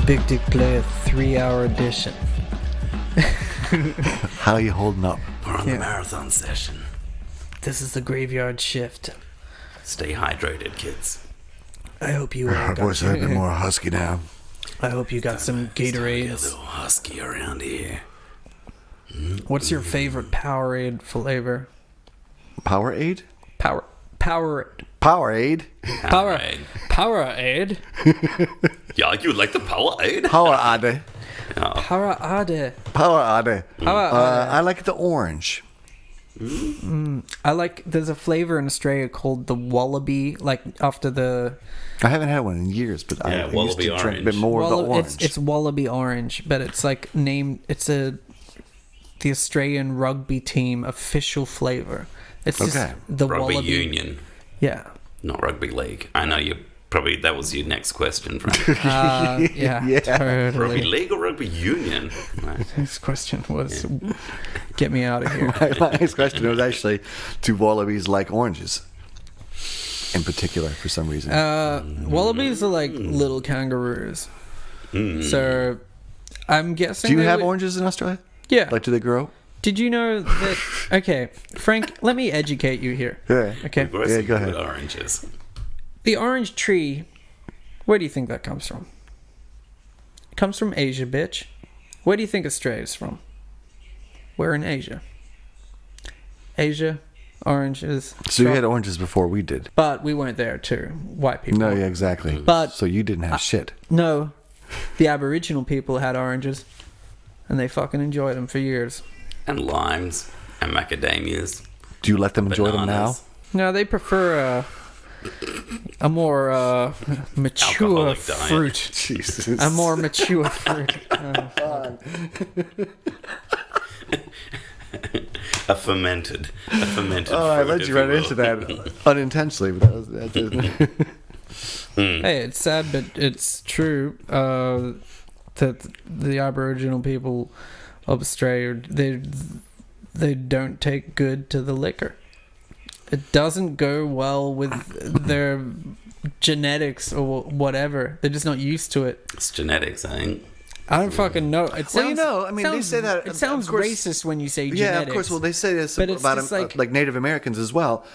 Big Dick Player 3-hour edition. How are you holding up? We're on the marathon session. This is the graveyard shift. Stay hydrated, kids. I hope you Our voice is a bit more husky now. I hope you got some Get a Gatorades. little husky around here. What's your favorite Powerade flavor? Powerade? Powerade. Powerade? Powerade. Yeah, you like the Powerade? Powerade. Powerade. Powerade. Powerade. I like the orange. There's a flavor in Australia called the Wallaby, like after the... I haven't had one in years, but I used to drink a bit more of the orange. It's Wallaby Orange, but it's like named... It's the Australian rugby team official flavor. It's just the Rugby Wallaby Union, Yeah. not Rugby League. I know you probably, that was your next question, Frank. Yeah, totally. Rugby League or Rugby Union? Right. His question was, get me out of here. My next question was actually, do wallabies like oranges? In particular, for some reason. Wallabies are like little kangaroos. So I'm guessing... Do you have oranges in Australia? Yeah. Like, do they grow? Did you know that... Okay, Frank, let me educate you here. Yeah. Okay. Yeah, go ahead. Good oranges. The orange tree, where do you think that comes from? It comes from Asia, bitch. Where do you think Australia's from? We're in Asia. Asia, oranges. So you had oranges before we did. But we weren't there too. White people. No, yeah, exactly. But so you didn't have shit. No, the Aboriginal people had oranges, and they fucking enjoyed them for years. And limes and macadamias. Do you let them enjoy them now? Bananas. No, they prefer a more mature Alcoholic diet. fruit. Jesus. A more mature fruit. A fermented Oh, I fruit, led if you right will. into that unintentionally, but that didn't. Hey, it's sad, but it's true that the Aboriginal people of Australia, they don't take good to the liquor. It doesn't go well with their genetics or whatever. They're just not used to it. It's genetics, I think. I don't fucking know. It sounds, they say that. It sounds of course, racist when you say genetics. Yeah, of course. Well, they say this But it's about just like Native Americans as well.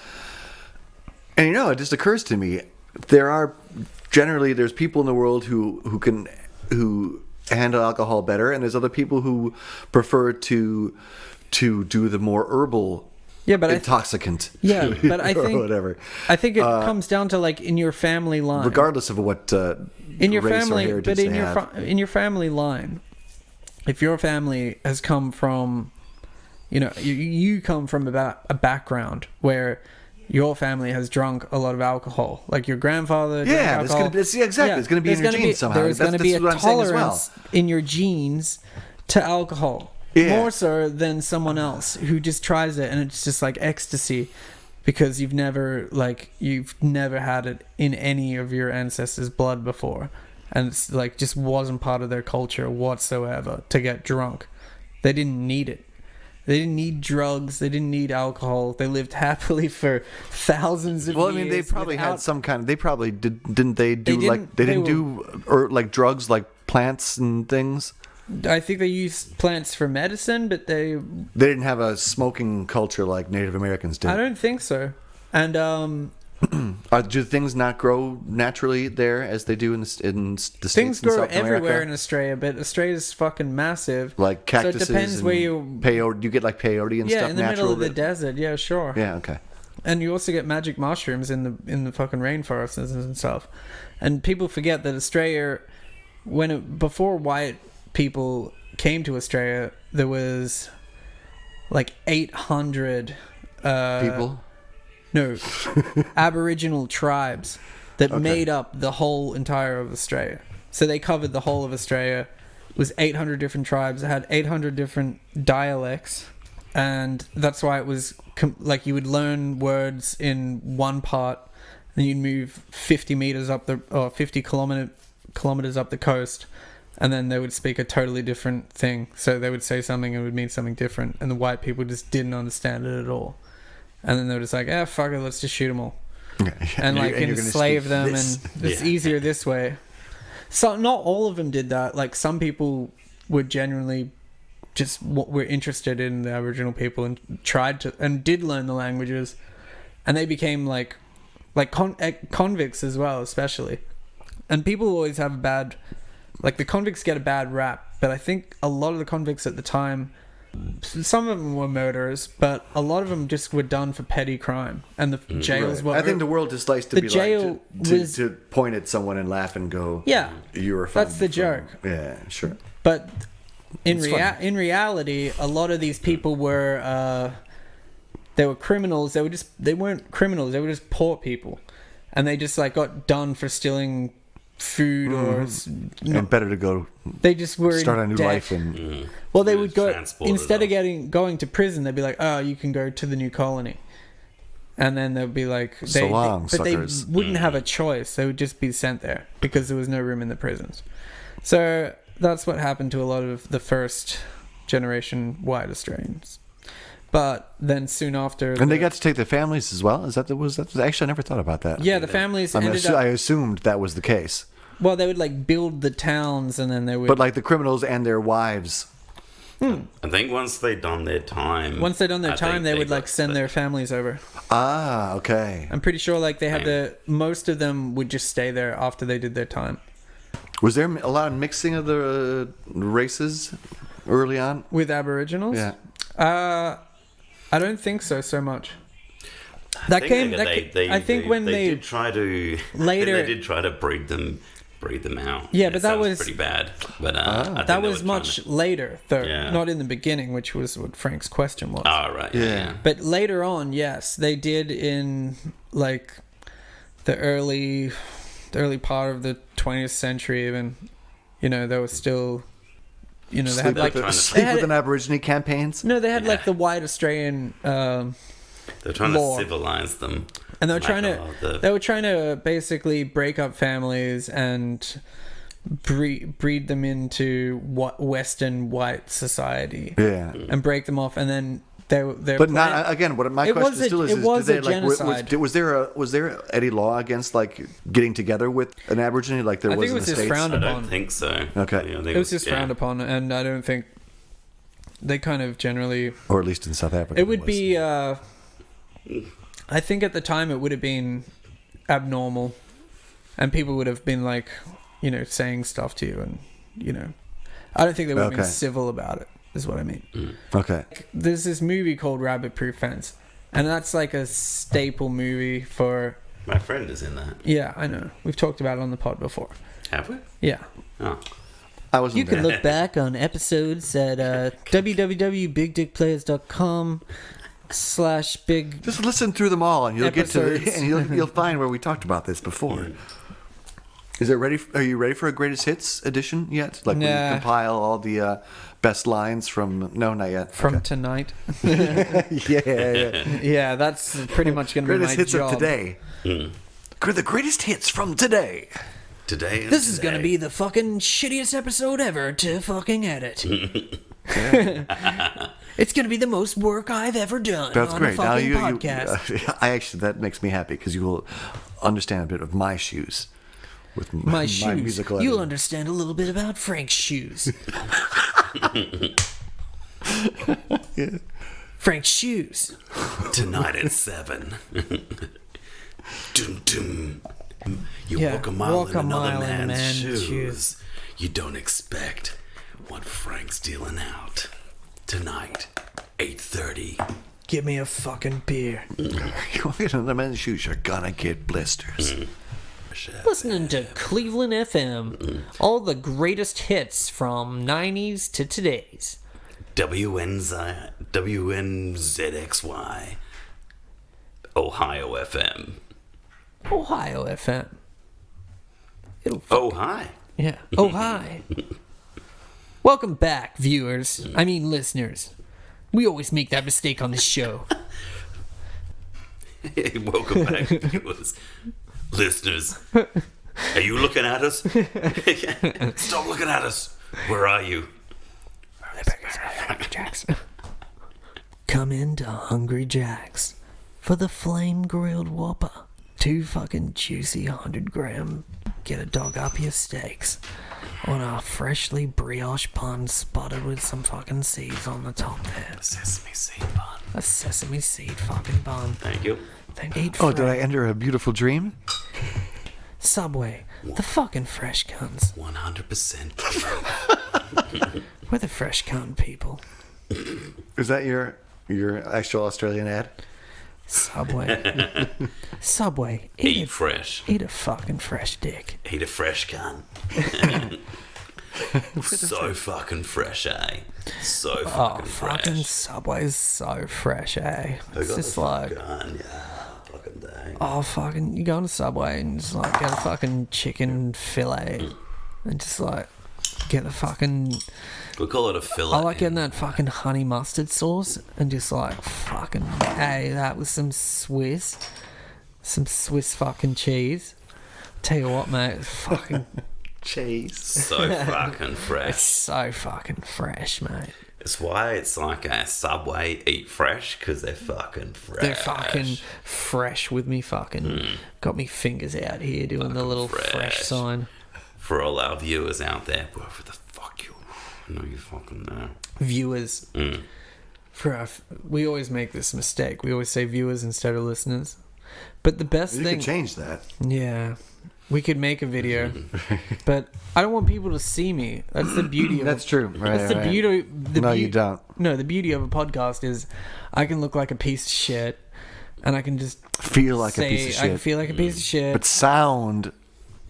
And it just occurs to me, there's people in the world who handle alcohol better, and there's other people who prefer to do the more herbal intoxicant. But I think whatever. I think it comes down to like in your family line. Regardless of what in your race family, or heritage but in they your have. in your family line, if your family has come from, you come from a background where your family has drunk a lot of alcohol, like your grandfather. Yeah, it's going to be in your genes somehow. There's going to be a what I'm saying as tolerance in your genes to alcohol, more so than someone else who just tries it and it's just like ecstasy. Because you've never had it in any of your ancestors' blood before, and it's like just wasn't part of their culture whatsoever to get drunk. They didn't need it. They didn't need drugs. They didn't need alcohol. They lived happily for thousands of years. Well, I mean, they probably had some kind of. They probably didn't they do like drugs like plants and things. I think they used plants for medicine, but they didn't have a smoking culture like Native Americans did. I don't think so. And do things not grow naturally there as they do in the States? Things grow in South everywhere America? in Australia, but Australia's fucking massive. Like cactuses. So it depends where you get like peyote and stuff. Yeah, in the middle of the desert. Yeah, sure. Yeah, okay. And you also get magic mushrooms in the fucking rainforests and stuff. And people forget that Australia, before white people came to Australia, there was like 800 people. No, Aboriginal tribes that made up the whole entire of Australia. So they covered the whole of Australia. It was 800 different tribes. It had 800 different dialects, and that's why it was like you would learn words in one part, and you'd move 50 meters up 50 kilometers up the coast. And then they would speak a totally different thing. So they would say something and it would mean something different. And the white people just didn't understand it at all. And then they were just like, fuck it, let's just shoot them all. And like enslave them. And it's easier this way. So not all of them did that. Like some people were genuinely just were interested in the Aboriginal people and tried to and did learn the languages, and they became like convicts as well, especially. And people always have a bad, like the convicts get a bad rap, but I think a lot of the convicts at the time, some of them were murderers, but a lot of them just were done for petty crime, and the jails were. I think the world just likes to the be jail like to point at someone and laugh and go, yeah, you're that's the joke. Yeah, sure. But in reality, a lot of these people were they were criminals. They weren't criminals. They were just poor people, and they just like got done for stealing food or and better to go. They just were start in a new debt. life and well, they would go instead of going to prison. They'd be like, "Oh, you can go to the new colony," and then they'd be like, but suckers. They wouldn't have a choice. They would just be sent there because there was no room in the prisons. So that's what happened to a lot of the first generation white Australians. But then soon after, and they got to take their families as well. Actually, I never thought about that. Yeah, the families I assumed that was the case. Well, they would like build the towns, and then they would. But like the criminals and their wives. I think once they'd done their time, they would like send their families over. Ah, okay. I'm pretty sure like they had most of them would just stay there after they did their time. Was there a lot of mixing of the races early on with Aboriginals? Yeah. I don't think so much. I think when they did try to later they did try to breed them out. Yeah, but that was pretty bad. But that was much later, though. Yeah. Not in the beginning, which was what Frank's question was. Oh, right. Yeah. But later on, yes, they did in like the early part of the 20th century. Even, there was still. They had like sleep with an Aborigine campaigns. No, they had like the white Australian. They're trying to civilize them, and they were trying to basically break up families and breed them into Western white society. Yeah, and break them off, and then they. But not again. What my question still is: was a genocide. Was there any law against like getting together with an Aborigine like there was in the States? Frowned upon. I don't think so. Okay, it was just frowned upon, and I don't think they kind of generally, or at least in South Africa, it would be. I think at the time it would have been abnormal, and people would have been like, saying stuff to you, and I don't think they would have been civil about it. Is what I mean. Okay. There's this movie called Rabbit Proof Fence, and that's like a staple movie for. My friend is in that. Yeah, I know. We've talked about it on the pod before. Have we? Yeah. Oh. You can look back on episodes at www.bigdickplayers.com/big. Just listen through them all, and you'll episodes. Get to and you'll find where we talked about this before. Are you ready for a greatest hits edition yet? Like when you compile all the best lines from? No, not yet. From tonight. Yeah. That's pretty much going to be my job. Greatest hits of today. The greatest hits from today. This is going to be the fucking shittiest episode ever to fucking edit. It's going to be the most work I've ever done. That's on great. A fucking podcast. That makes me happy because you will understand a bit of my shoes. With my shoes. Musical You'll understand a little bit about Frank's shoes. Yeah. Frank's shoes. Tonight at 7. Dum dum. You walk a mile in another man's shoes. You don't expect what Frank's dealing out. Tonight, 8:30. Give me a fucking beer. You walk in another man's shoes, you're gonna get blisters. Listening to Cleveland FM. All the greatest hits from 90s to today's. WNZXY. Ohio FM. Ohio FM. Oh, hi. Yeah. Oh, hi. Welcome back, viewers. I mean, listeners. We always make that mistake on this show. Hey, welcome back, viewers. Listeners. Are you looking at us? Stop looking at us. Where are you? Hungry Jack's. Come into Hungry Jack's for the flame grilled Whopper. 2 fucking juicy 100-gram get a dog up your steaks on a freshly brioche bun spotted with some fucking seeds on the top there. Sesame seed bun. A sesame seed fucking bun. Thank you. Eat Oh, did I fresh. enter a beautiful dream? Subway. The fucking fresh cunts. 100%. We're the fresh cunt people. Is that your actual Australian ad? Subway. Subway. Eat fresh. Eat a fucking fresh dick. Eat a fresh gun. So fucking fresh, eh? So fucking fresh. Fucking Subway's so fresh, eh? It's just like, Gun, yeah. Fucking dang. oh, fucking, you go on a Subway and just like get a fucking chicken fillet and just like get the fucking. We call it a fillet. I like getting that fucking honey mustard sauce and just like fucking, hey, that was some Swiss fucking cheese. Tell you what, mate, fucking. Cheese. So fucking It's fresh. so fucking fresh, mate. It's why it's like a Subway Eat Fresh, because they're fucking fresh. They're fucking fresh with me fucking. Got me fingers out here doing the little fresh sign. For all our viewers out there, whoever the fuck you are, I know you fucking know. Viewers. We always make this mistake. We always say viewers instead of listeners. But the best You thing. could change that. Yeah. We could make a video, but I don't want people to see me. That's the beauty of That's true. Right, That's the right. beauty. You don't. No, the beauty of a podcast is I can look like a piece of shit, and I can just Feel like say a piece of I can shit. feel like a piece of shit. But sound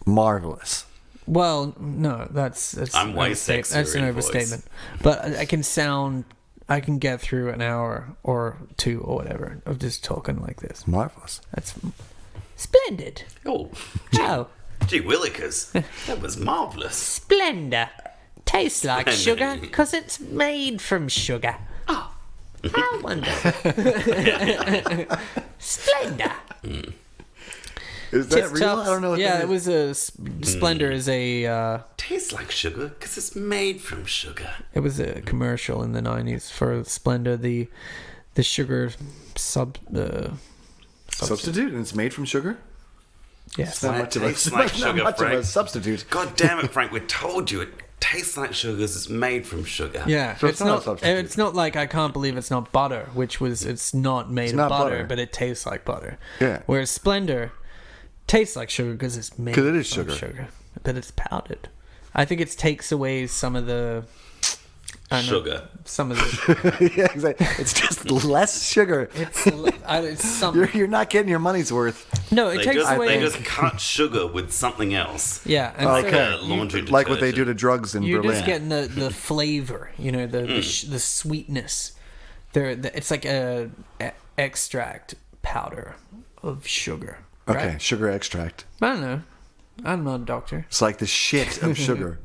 marvelous. Well, no, that's I'm way overstate- sexier That's an in voice. overstatement. But I can sound. I can get through an hour or two or whatever of just talking like this. Marvelous. That's splendid. Oh, Oh, gee willikers. That was marvellous. Splendor. Tastes like Splendor. sugar because it's made from sugar. Oh, how wonderful. Splendor. Is that real? I don't know what Yeah, that it is. was a Splendor is a Tastes like sugar because it's made from sugar. it was a commercial in the 90s for Splendor, the sugar Substitute, and it's made from sugar? yes. It's not much of a, tastes like not sugar, much of a Frank. substitute. God damn it, Frank, we told you it tastes like sugar because it's made from sugar. Yeah, So it's not a not. substitute. It's not like I can't believe it's not butter, which was it's not made of not butter, butter. but it tastes like butter. Yeah. Whereas Splendor tastes like sugar because it's made 'Cause it is from sugar. but it's powdered. I think it takes away some of the I don't know, Sugar. some of the. Yeah, exactly. It's just less sugar. It's something. You're not getting your money's worth. No, it They takes just, away. they just cut sugar with something else. Yeah, and Like so a laundry Like what they do detergent. to drugs in you're Berlin. just getting the flavor, the sweetness. It's like a extract powder of sugar. Okay, Right? sugar extract. I don't know. I'm not a doctor. It's like the shit of sugar.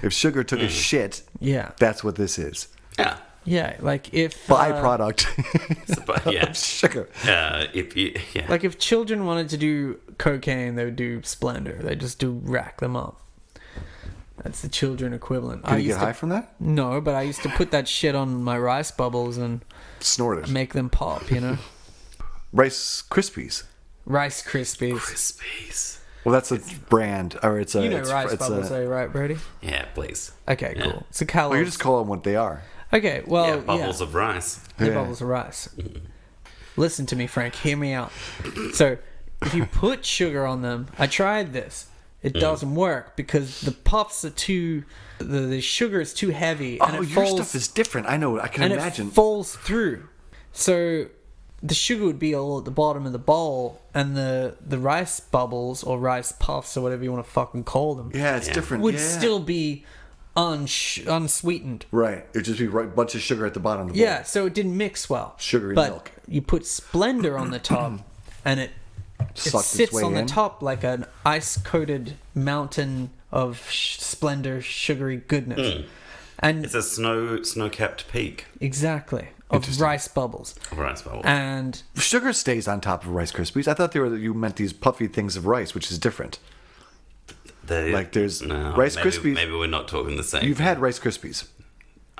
If sugar took a shit, Yeah, that's what this is. Yeah. yeah. Like if Byproduct But yeah. of sugar. If you, yeah. like if children wanted to do cocaine, they would do Splendor. They just do rack them up. That's the children equivalent. Can you get high from that? No, but I used to put that shit on my rice bubbles and Snort it. make them pop. Rice Krispies. Rice Krispies. Krispies. Well, that's a brand, or it's a. You know it's, rice it's bubbles, a, right, Brody? Yeah, please. Okay, Yeah. cool. So calories. Well, you just call them what they are. Okay, well, Yeah, bubbles of rice. They're Yeah. bubbles of rice. Listen to me, Frank. Hear me out. So, if you put sugar on them, I tried this. It doesn't work because the puffs are too. The sugar is too heavy, and Oh, it your falls. stuff is different. I know. I can and imagine. it falls through. So, the sugar would be all at the bottom of the bowl, and the rice bubbles or rice puffs or whatever you want to fucking call them Yeah, it's different. would yeah. still be unsweetened. Right. It'd just be a bunch of sugar at the bottom of the bowl. Yeah, so it didn't mix well. Sugary but milk. You put Splendor on the top, and it Sucked its sits way on the in. top like an ice-coated mountain of Splendor sugary goodness. And It's a snow-capped peak exactly of rice bubbles. of rice bubbles. And Sugar stays on top of Rice Krispies. I thought you meant these puffy things of rice, which is different. Like, there's Rice maybe, Krispies- Maybe we're not talking the same. You've had Rice Krispies.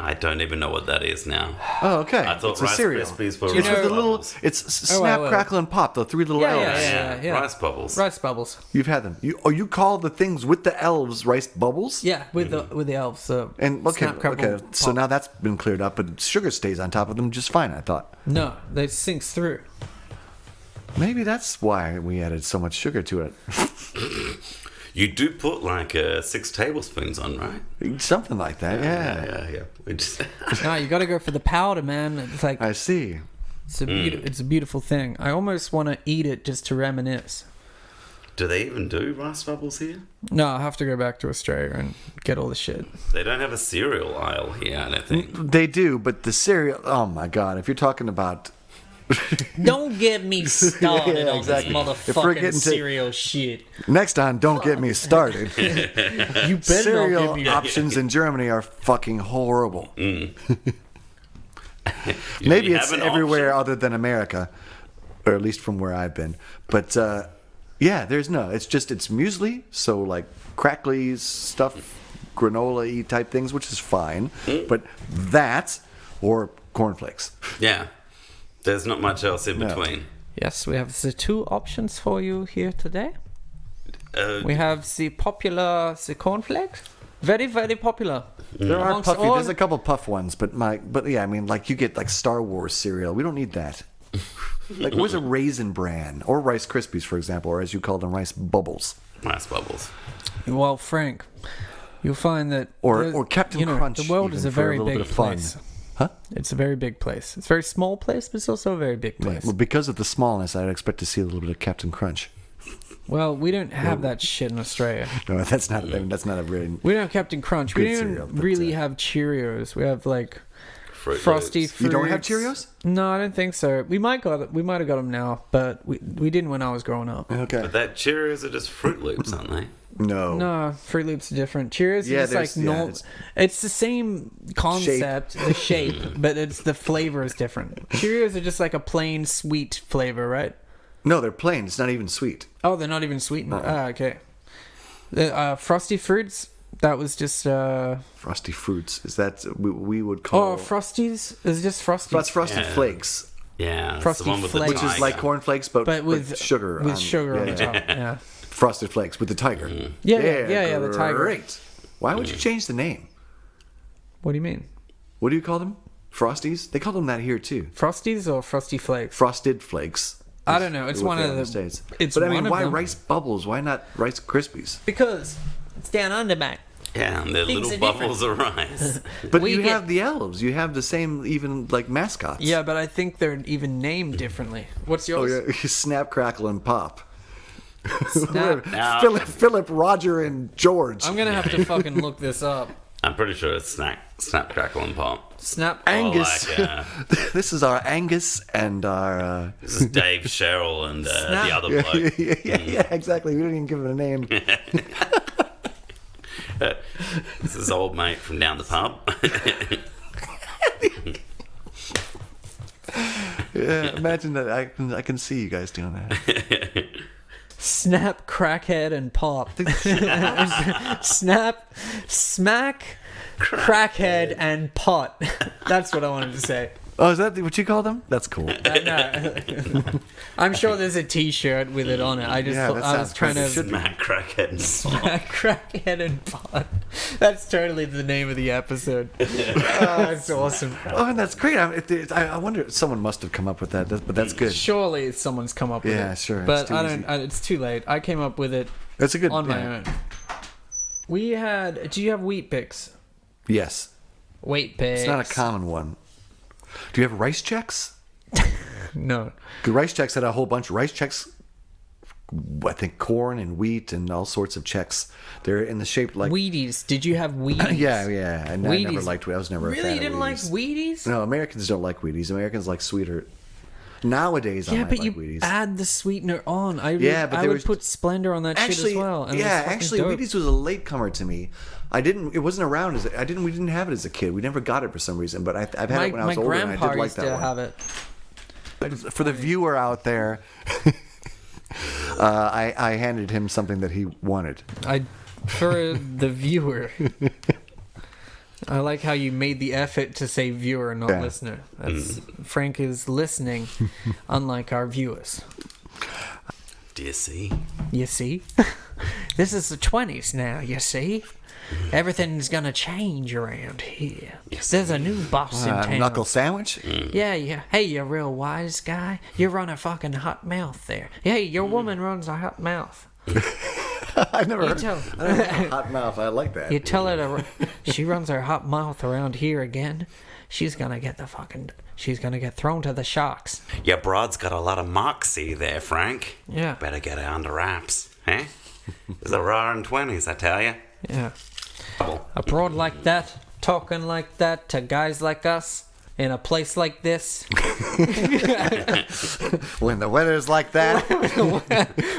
I don't even know what that is now. Oh, okay. I thought it's a Rice cereal. Krispies were It's rice with the little. bubbles. It's Snap, Crackle, and Pop. The 3 little elves. Yeah, rice bubbles. Rice bubbles. You've had them. You call the things with the elves rice bubbles? Yeah, with the elves. So And okay, Snap, Crackle, okay. So Pop. now that's been cleared up, but sugar stays on top of them just fine. I thought No, it sinks through. maybe that's why we added so much sugar to it. You do put like 6 tablespoons on, right? Something like that. Yeah. Yeah. We just No, you got to go for the powder, man. It's like I see. it's a beautiful thing. I almost want to eat it just to reminisce. Do they even do rice bubbles here? No, I'll have to go back to Australia and get all the shit. They don't have a cereal aisle here, I don't think. They do, but the cereal. Oh my god! If you're talking about Don't get me started Yeah, on exactly. this If we're motherfucking getting to- cereal shit. next on, don't get me started. You better Cereal not get me. options in Germany are fucking horrible. You Maybe have it's an everywhere option. other than America, or at least from where I've been. But yeah, there's no. It's muesli, so like crackly stuff, granola-y type things, which is fine. But that or cornflakes. Yeah. There's not much else in No. between. Yes, we have the 2 options for you here today. We have the popular the cornflakes. Very, very popular. There are Amongst puffy. all- There's a couple puff ones, but yeah, I mean, like you get like Star Wars cereal. We don't need that. Like, where's a Raisin Bran or Rice Krispies, for example, or as you call them, Rice Bubbles, Rice bubbles. Well, Frank, you'll find that or Captain Crunch. the world even, is a for very little big bit of fun. place. Huh? It's a very big place. It's a very small place, but it's also a very big place. Well, because of the smallness, I'd expect to see a little bit of Captain Crunch. Well, we don't have that shit in Australia. No, that's not. I mean, that's not a really. We don't have Captain Crunch. We Good don't cereal, but, really have Cheerios. We have like Fruit Frosty Loops. Fruits. You don't have Cheerios? No, I don't think so. We might have got them now, but we didn't when I was growing up. Okay. But that Cheerios are just Fruit Loops, aren't they? No. No, Fruit Loops are different. Cheerios Yeah, is like there's- yeah, normal. It's the same concept, the shape, but it's the flavor is different. Cheerios are just like a plain sweet flavor, right? No, they're plain. It's not even sweet. Oh, they're not even sweetened. Ah, okay. The Frosty Fruits. That was just. Frosty Fruits. Is that we would call? Oh, Frosties. It's just Frosties. That's Frosted Yeah. Flakes, Yeah. It's Frosty the one with Flakes. the which is tiger. like cornflakes, but with sugar. With sugar on yeah, the top. Yeah. Frosted Flakes with the tiger. Yeah, the tiger. Great. Why would you change the name? What do you mean? What do you call them? Frosties? They call them that here too. Frosties or Frosty Flakes? Frosted Flakes. I don't know. It's What one they are of in the. States. It's But I one mean, of why them. Rice Bubbles? Why not Rice Krispies? Because it's down under, mate. Yeah, and they're Things little are bubbles of rice. But We you get- have the elves. You have the same even like mascots. Yeah, but I think they're even named differently. What's Oh yours? yeah. Snap, Crackle, and Pop. Snap. Now- Philip, Roger, and George. I'm gonna have to fucking look this up. I'm pretty sure it's Snap, Crackle, and Pop. Snap. Angus. Or like, This is our Angus and our. this is Dave, Cheryl, and the Snap. other Yeah, bloke. yeah, exactly. We didn't even give it a name. This is old mate from down the pub. Yeah, imagine that. I can see you guys doing that. Snap, Crackhead, and Pop. Snap, Smack, Crackhead, and Pot. That's what I wanted to say. Oh, is that what you call them? That's cool. No. I'm sure there's a T-shirt with it on it. I just Yeah, that I was sounds trying to perfect. Smack, Crackhead, and Pop. Smack, Crackhead, and Pot. That's totally the name of the episode. That's awesome. Oh, and that's great. I wonder, someone must have come up with that, but that's good. Surely some's come up with it. Yeah, sure, it's But too I don't. easy. It's too late. I came up with it That's a good on my yeah. own. We had. Do you have wheat picks? Yes, Wheat picks. it's not a common one. Do you have rice checks? No. The rice checks had a whole bunch of rice checks. I think corn and wheat and all sorts of checks. They're in the shape like. Wheaties. Did you have Wheaties? Yeah. And I never Wheaties. liked. I was never a Really, fan you didn't of like Wheaties. Wheaties? No, Americans don't like Wheaties. Americans like sweeter. Nowadays, I Yeah, might but like you Wheaties. add the sweetener on. I Yeah, but I there would was- put Splendor on that shit Actually, as well. And it was yeah, fucking actually, dope. Wheaties was a latecomer to me. It wasn't around as we didn't have it as a kid. We never got it for some reason. But I've had it when I was older, and I grandpa did like used that to one. have it. For the viewer out there, I handed him something that he wanted. For the viewer. I like how you made the effort to say viewer and not listener. That's Frank is listening, unlike our viewers. Do you see? You see? This is the 20s now, you see? Everything's gonna change around here. Yes. There's a new boss in town. Knuckle sandwich? Yeah. Hey, you real wise guy. You run a fucking hot mouth there. Hey, your woman runs a hot mouth. I never heard tell- hot mouth. I like that. You tell her to... She runs her hot mouth around here again. She's gonna get she's gonna get thrown to the sharks. Your broad's got a lot of moxie there, Frank. Yeah. Better get it under wraps, eh? It's the roaring 20s, I tell you. Yeah. A broad like that, talking like that to guys like us in a place like this. When the weather's like that.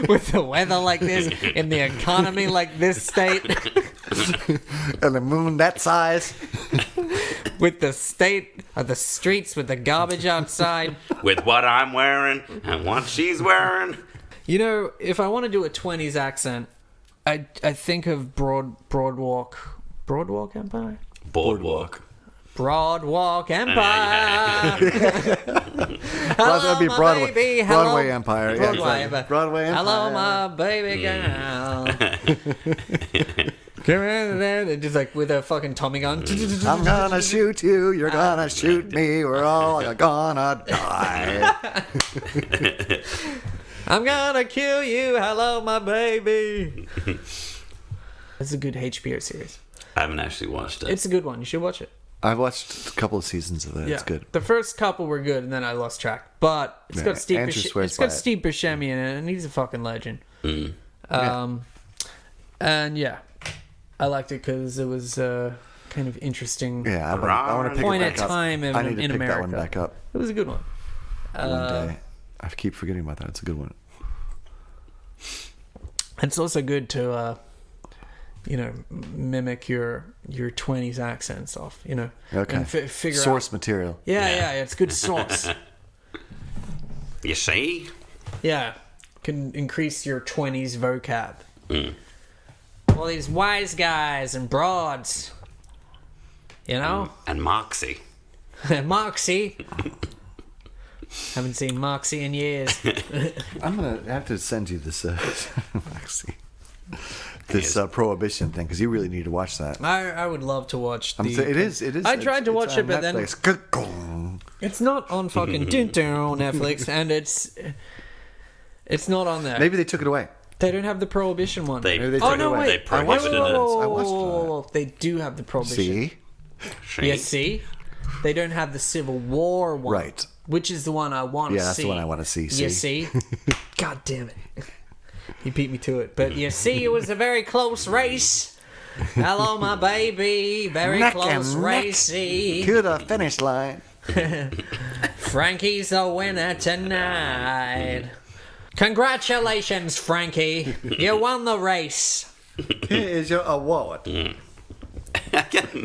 With the weather like this, in the economy like this state. And the moon that size. With the state of the streets with the garbage outside. With what I'm wearing and what she's wearing. You know, if I want to do a 20s accent, I think of Broadwalk Empire? Boardwalk. Broadwalk Empire. Hello, That'd be my Broadway. baby. Hello. Broadway Empire. Broadway, Yeah, exactly. Broadway Empire. Hello, my baby girl. Come in there, just like with a fucking Tommy gun. I'm gonna shoot you. You're gonna shoot me. We're all gonna die. I'm gonna kill you. Hello, my baby. It's a good HBO series. I haven't actually watched it. It's a good one. You should watch it. I've watched a couple of seasons of it. Yeah. It's good. The first couple were good, and then I lost track. But it's got Steve. Andrew swears It's by got it. Steve Buscemi in it, and he's a fucking legend. Mm. And yeah, I liked it because it was kind of interesting. Yeah, I want to pick Point it at back up. time I need to in pick America. that one back up It was a good one. one day. I keep forgetting about that. It's a good one. It's also good to, mimic your 20s accents off, Okay. and figure Source out. material. Yeah, it's good source. You see? Yeah, can increase your 20s vocab. All these wise guys and broads, And Moxie. Moxie. Haven't seen Moxie in years. I'm gonna have to send you this, Maxie. This Prohibition thing, because you really need to watch that. I would love to watch the... It is. I tried to watch it, but then then it's not on fucking Netflix, and it's not on there. maybe they took it away. They don't have the Prohibition one. Maybe they Oh took it no! away. They Wait, prohibited it. I watched it. They do have the Prohibition. See, Yeah, see, they don't have the Civil War one, right? Which is the one I want to see. Yeah, that's the one I want to see. You see? God damn it! He beat me to it, but you see, it was a very close race. Hello, my baby. Very Neck close and neck racy. to the finish line. Frankie's the winner tonight. Congratulations, Frankie. You won the race. Here is your award.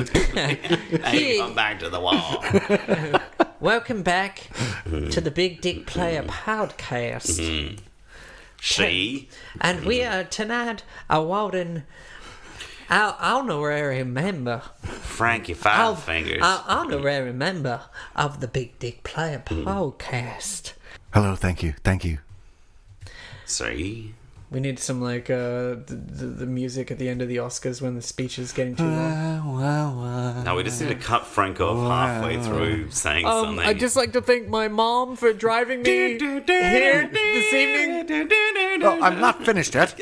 Hey, come back to the wall. Welcome back to the Big Dick Player podcast. She. And we are tonight awarding our honorary member. Frankie Five Fingers. Our honorary member of the Big Dick Player podcast. Hello, thank you. See? We need some the music at the end of the Oscars when the speech is getting too long. No, we just need to cut Frank off halfway through saying something. I'd just like to thank my mom for driving me here this evening. Oh, I'm not finished yet.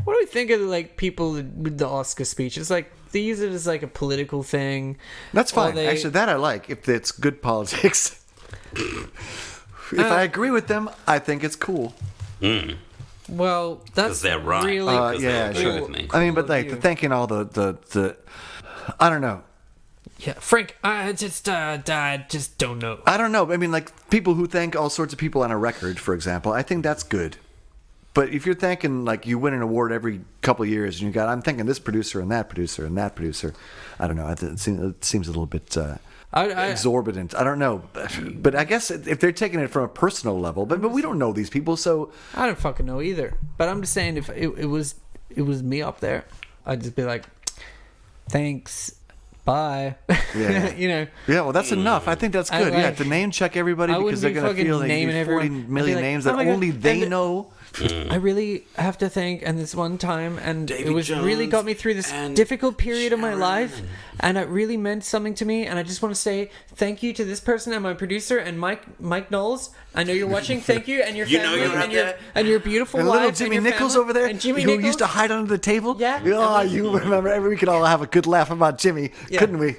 What do we think of people with the Oscar speech? It's like they use it as like a political thing. That's fine. They- Actually, that I like. If it's good politics. If I agree with them, I think it's cool. Well, that's 'Cause they're right. really Yeah, agree sure. with me. I mean, but Well, you- thanking all the I don't know. yeah. Frank, I just don't know. I don't know. I mean, like people who thank all sorts of people on a record, for example. I think that's good. But if you're thanking, like, you win an award every couple of years, and I'm thanking this producer and that producer and that producer. I don't know. It seems a little bit exorbitant. I don't know. But I guess if they're taking it from a personal level, but we don't know these people, so I don't fucking know either. But I'm just saying, if it was me up there, I'd just be like, thanks, bye. Yeah. Yeah, well, that's enough. I think that's good. To name check everybody because they're going to feel like there's 40 million names that only they know. I really have to thank, and this one time, and Davy it was Jones really got me through this difficult period of my life, and it really meant something to me. And I just want to say thank you to this person and my producer and Mike Knowles. I know you're watching. Thank you, and your family, and your beautiful and wife, little Jimmy and your Nichols family, over there, and Jimmy who Nichols used to hide under the table. Yeah. Oh, you remember? We could all have a good laugh about Jimmy, couldn't we?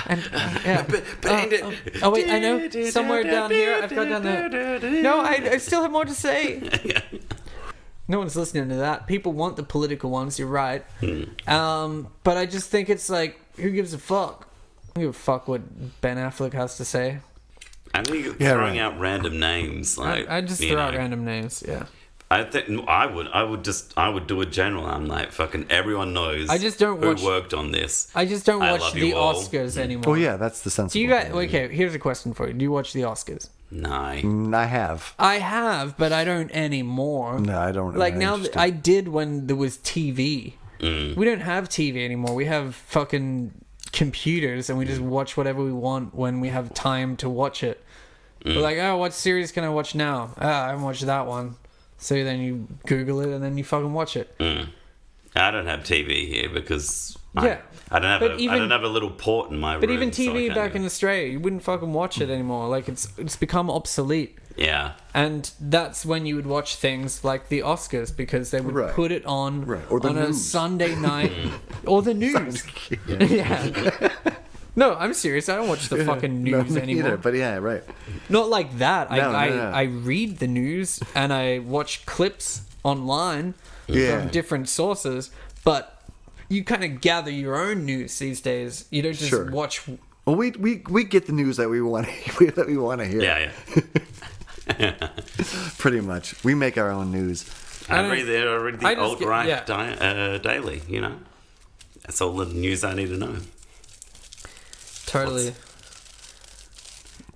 And oh wait, I know somewhere down here I've got down there. No, I still have more to say. No one's listening to that. People want the political ones. You're right. But I just think it's like, who gives a fuck? Who gives a fuck what Ben Affleck has to say? I think you're throwing out random names. Like I just throw out random names. Yeah. I think I would do a general. I'm like, fucking everyone knows. I just don't who worked on this. I just don't watch the Oscars anymore. Oh yeah, that's the sensible. Do you guys? Okay, here's a question for you. Do you watch the Oscars? No. I have. I have, but I don't anymore. No, I don't. Like now, I did when there was TV. We don't have TV anymore. We have fucking computers, and we just watch whatever we want when we have time to watch it. We're like, oh, what series can I watch now? I haven't watched that one. So then you Google it, and then you fucking watch it. I don't have TV here because I don't have a little port in my room. But even TV back in Australia, you wouldn't fucking watch it anymore. Like it's become obsolete. Yeah. And that's when you would watch things like the Oscars, because they would put it on on a Sunday night or the news. Yeah. No, I'm serious. I don't watch the fucking news anymore. Either, but yeah, right. Not like that. No. I read the news and I watch clips online from different sources, but you kind of gather your own news these days. You don't just watch. Well, we get the news that we want to hear. Yeah. Pretty much, we make our own news. I read the alt-right daily. That's all the news I need to know. Totally.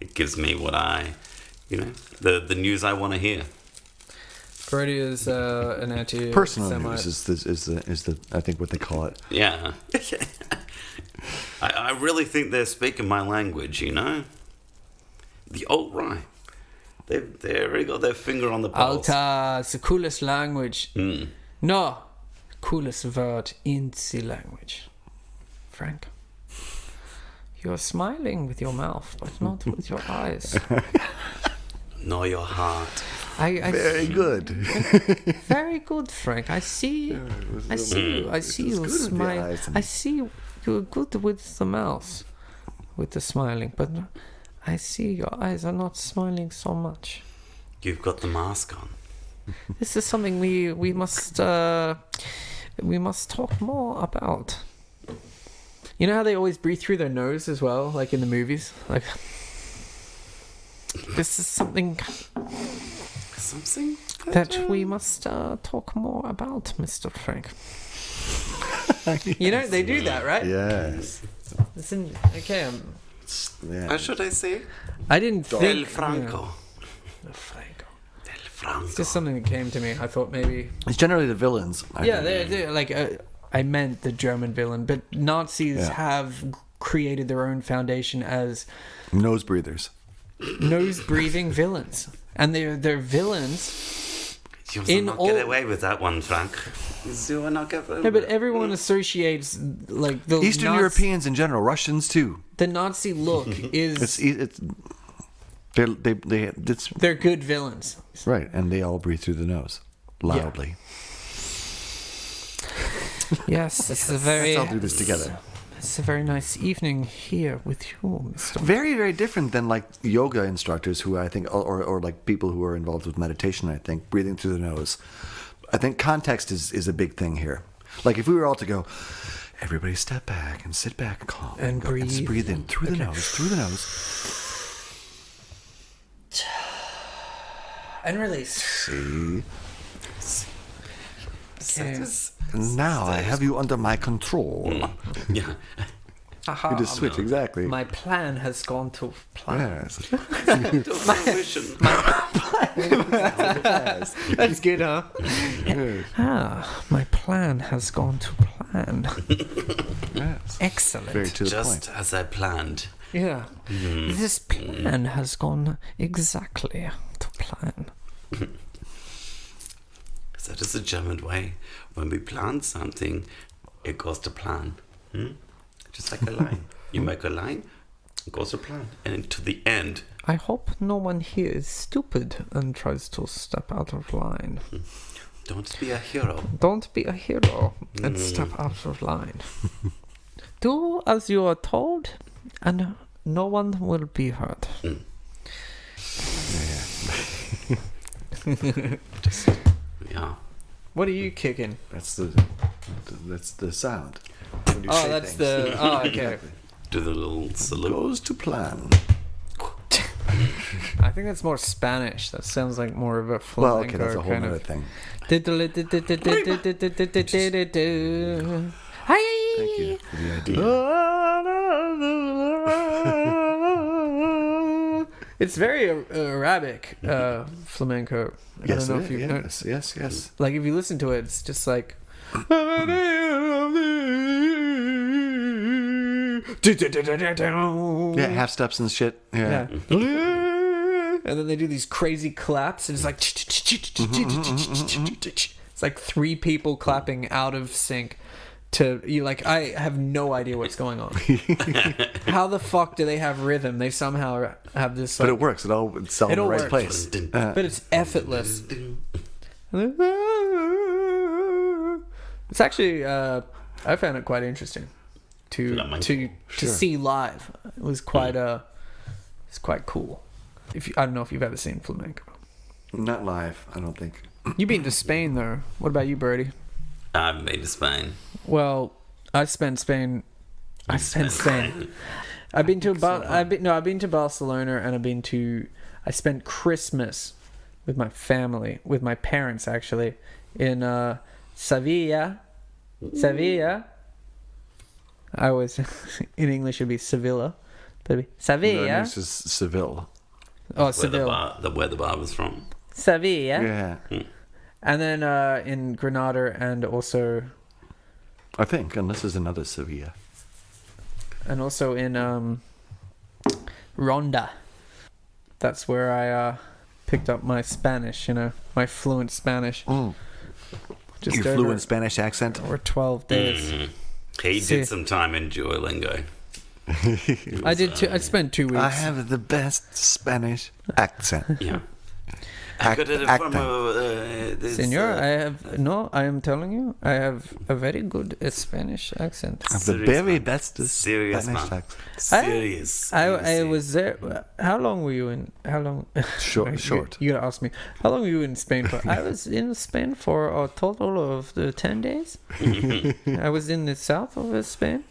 It gives me what the news I want to hear. Brody is an anti personal news is the I think what they call it. Yeah. I really think they're speaking my language. The alt-right. They already got their finger on the pulse. Alta, it's the coolest language. No, coolest word in the language. Frank. You're smiling with your mouth, but not with your eyes. Nor your heart. Very good. Very good, Frank. I see you. I see you smile. I see you're good with the mouth, with the smiling, but I see your eyes are not smiling so much. You've got the mask on. This is something we must talk more about. You know how they always breathe through their nose as well, like in the movies? Like, this is something that we must talk more about, Mr. Frank. Yes. They do that, right? Yes. Listen, okay. How should I say? I didn't think... Del Franco. Del Franco. Del Franco. It's just something that came to me. I thought maybe... It's generally the villains. They're like... I meant the German villain, but Nazis have created their own foundation as nose breathers, nose breathing villains, and they're villains. You will not get away with that one, Frank. You will not get away. No, but everyone associates like the Eastern Europeans in general, Russians too. The Nazi look is they're good villains, right? And they all breathe through the nose loudly. Yeah. Yes, it's a very... Let's all do this together. It's a very nice evening here with you, Mr. Very, very different than like yoga instructors who I think, or like people who are involved with meditation, I think, breathing through the nose. I think context is a big thing here. Like if we were all to go, everybody step back and sit back and calm. And breathe. And just breathe in through the nose, through the nose. And release. See? Okay. Now I have you under my control. Yeah. Aha, you just switch, exactly. My plan has gone to plan. Yes. That's good, huh? My plan has gone to plan. plan. Yes. Excellent. Very to the Just point. as I planned. Yeah. This plan has gone exactly to plan. That is the German way. When we plan something, it goes to plan. Just like a line. You make a line, it goes to plan. And to the end. I hope no one here is stupid and tries to step out of line. Don't be a hero. Don't be a hero and step out of line. Do as you are told, and no one will be hurt. Yeah. What are you kicking? That's the sound. When you say That's things. the... Oh, okay. Do the little salute. Goes to plan. I think that's more Spanish. That sounds like more of a flamenco Well, okay, that's a whole kind other of... thing. Thank Thank you for the idea. It's very Arabic flamenco. I Yes, don't know if you yes. like if you listen to it, it's just like Yeah, half steps and shit. Yeah. And then they do these crazy claps, and it's like it's like three people clapping out of sync. To you, like, I have no idea what's going on. How the fuck do they have rhythm? They somehow have this. Like, But it works. It's all in the all right works. place. but it's effortless. It's actually I found it quite interesting to see live. It was quite it's quite cool. I don't know if you've ever seen flamenco. Not live, I don't think. You've been to Spain though. What about you, Birdie? I've been to Spain. Well, I've been to I've been to Barcelona, and I spent Christmas with my family, with my parents actually, in Sevilla. I was in English it'd be Sevilla, but Sevilla. No, this is Seville. Oh, Seville. Where the bar was from. Sevilla. Yeah. And then in Granada, and also I think, and this is another Sevilla. And also in Ronda. That's where I picked up my Spanish, my fluent Spanish. Your fluent Spanish accent? Over 12 days. He did some time in Duolingo. I spent 2 weeks. I have the best Spanish accent. Yeah. I got it from Senor, I am telling you, I have a very good Spanish accent. I have the very best serious Spanish man. accent. Serious. I was there. How long were you in? How long? Short. You gotta ask me. How long were you in Spain for? I was in Spain for a total of 10 days. I was in the south of Spain.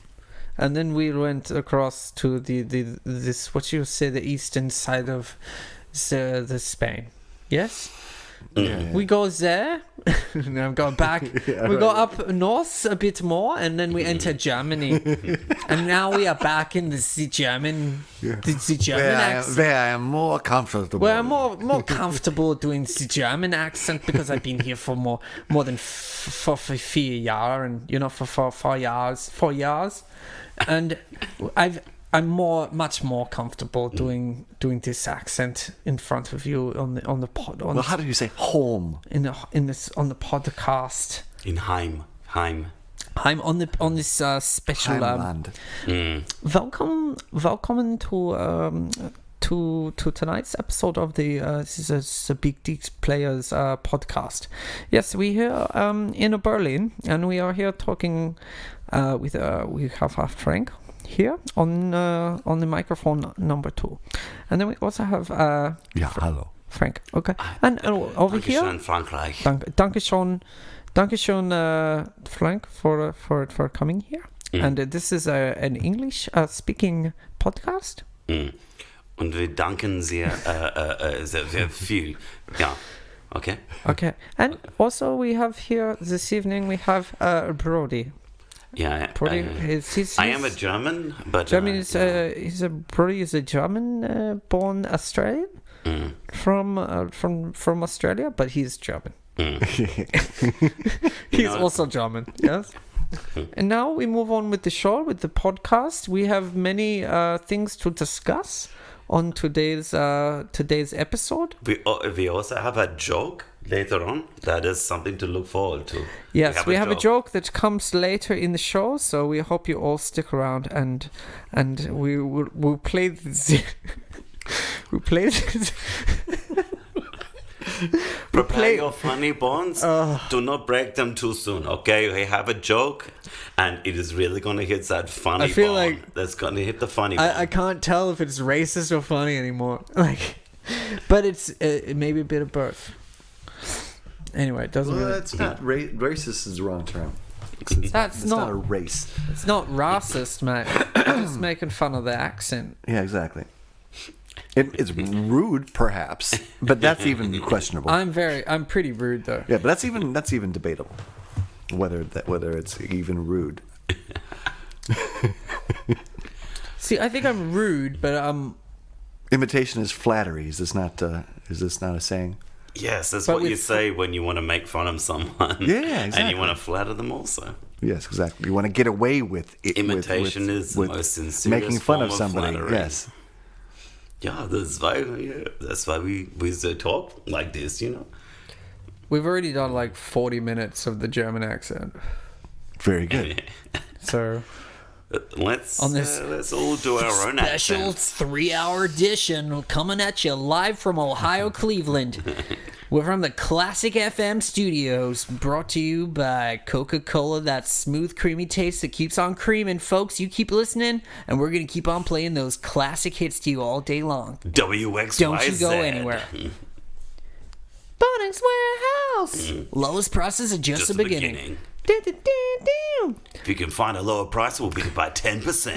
And then we went across to the eastern side of the Spain. Yes? Yeah. We go there, and I'm going back. We go up north a bit more, and then we enter Germany. And now we are back in the German accent. Where I am more comfortable. Where I'm more comfortable doing the German accent, because I've been here for more than 4 years, and for 4 years. 4 years. And I'm much more comfortable doing this accent in front of you on the pod. Well, how do you say home? On the podcast. In Heim. I'm on this special. Heimland. Welcome to tonight's episode of the this is a Big Dick Players podcast. Yes, we here in Berlin, and we are here talking with we have Frank here on the microphone number 2, and then we also have hello Frank. Okay, and over here, Frankreich. Dankeschön, Frank, for coming here. And this is an English speaking podcast. Und wir danken sehr viel. Ja. Okay. Okay, and also we have here this evening we have Brody. Yeah. Brody, I am a German, but German Brody is a German born Australian from Australia, but he's German. He's also German. Yes. And now we move on with the show, with the podcast. We have many things to discuss on today's episode. We also have a joke later on. That is something to look forward to. Yes, we have a joke that comes later in the show, so we hope you all stick around and we'll play this. We'll play this. Prepare your funny bones. Do not break them too soon, okay? We have a joke, and it is really going to hit that funny bone. Like that's going to hit the funny bone. I can't tell if it's racist or funny anymore. But it's maybe a bit of both. Anyway, it doesn't really... It's not... racist is the wrong term. It's not a race. It's not racist, mate. I'm just making fun of the accent. Yeah, exactly. It's rude, perhaps, but that's even questionable. I'm pretty rude, though. Yeah, but that's even debatable, whether it's even rude. See, I think I'm rude, but imitation is flattery. Is this not a saying? Yes, that's what you say when you want to make fun of someone. Yeah, exactly. And you want to flatter them also. Yes, exactly. You want to get away with it. Imitation is the most sincere making fun of somebody. Flattery. Yes. Yeah, that's why we talk like this, you know. We've already done like 40 minutes of the German accent. Very good. So let's all do our own special accents. 3-hour edition coming at you live from Ohio, Cleveland. We're from the Classic FM studios, brought to you by Coca-Cola, that smooth, creamy taste that keeps on creaming. Folks, you keep listening, and we're going to keep on playing those classic hits to you all day long. WXYZ. Don't you go anywhere. Bunnings Warehouse. Lowest prices are just the beginning. If you can find a lower price, we'll beat it by 10%.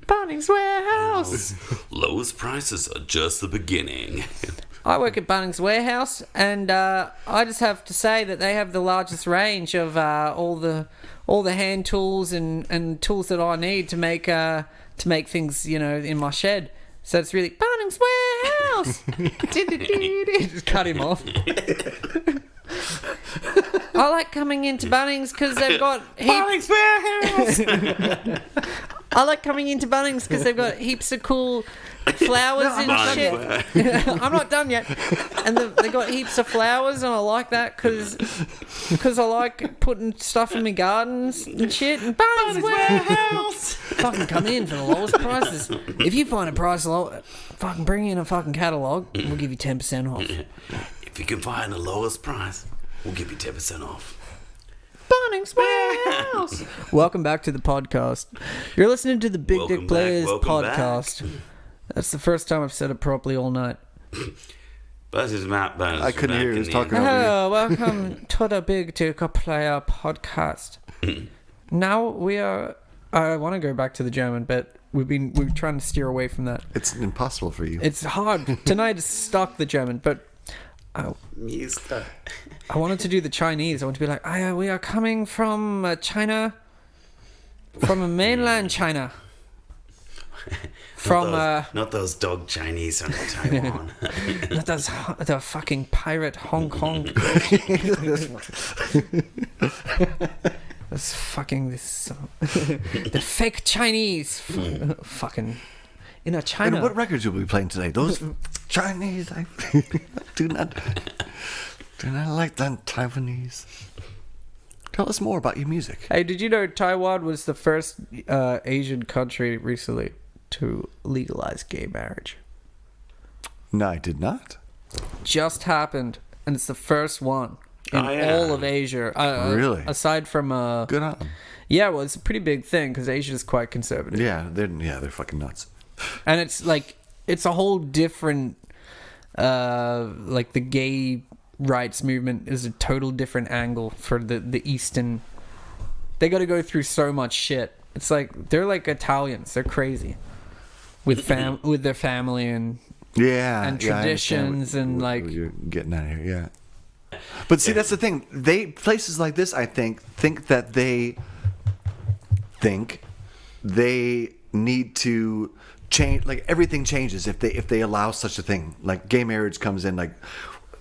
Bunnings Warehouse. Lowest prices are just the beginning. I work at Bunnings Warehouse, and I just have to say that they have the largest range of all the hand tools and tools that I need to make things, you know, in my shed. So it's really Bunnings Warehouse. Just cut him off. I like coming into Bunnings because they've got Bunnings Warehouse. I like coming into Bunnings because they've got heaps of cool flowers and shit. I'm not done yet. And they got heaps of flowers, and I like that because I like putting stuff in my gardens and shit. And Bunnings Warehouse. Fucking come in for the lowest prices. If you find a price low, fucking bring in a fucking catalogue. We'll give you 10% off. If you can find the lowest price, we'll give you 10% off. Bunnings Warehouse. Welcome back to the podcast. You're listening to the Big Dick Players podcast. Back. That's the first time I've said it properly all night. I couldn't hear you. He was talking over you. Hello, welcome to the Big Dick Player podcast. Now I want to go back to the German, but we're trying to steer away from that. It's impossible for you. It's hard. Tonight is stuck the German, but I wanted to do the Chinese. I want to be like, we are coming from China, from mainland China. From not those dog Chinese from Taiwan. Not those the fucking pirate Hong Kong. That's fucking this the fake Chinese. Fucking in a China. And what records will we be playing today? Those Chinese. I do not like that Taiwanese. Tell us more about your music. Hey, did you know Taiwan was the first Asian country recently to legalize gay marriage? No, I did not. Just happened, and it's the first one in all of Asia. Really? Aside from good on them. Yeah, well, it's a pretty big thing because Asia is quite conservative. Yeah, they're fucking nuts. And it's like it's a whole different, like the gay rights movement is a total different angle for the Eastern. They got to go through so much shit. It's like they're like Italians. They're crazy with their family and traditions and like you're getting out of here. Yeah, but see, that's the thing. Places like this, I think that they need to change. Like everything changes if they allow such a thing. Like gay marriage comes in. Like,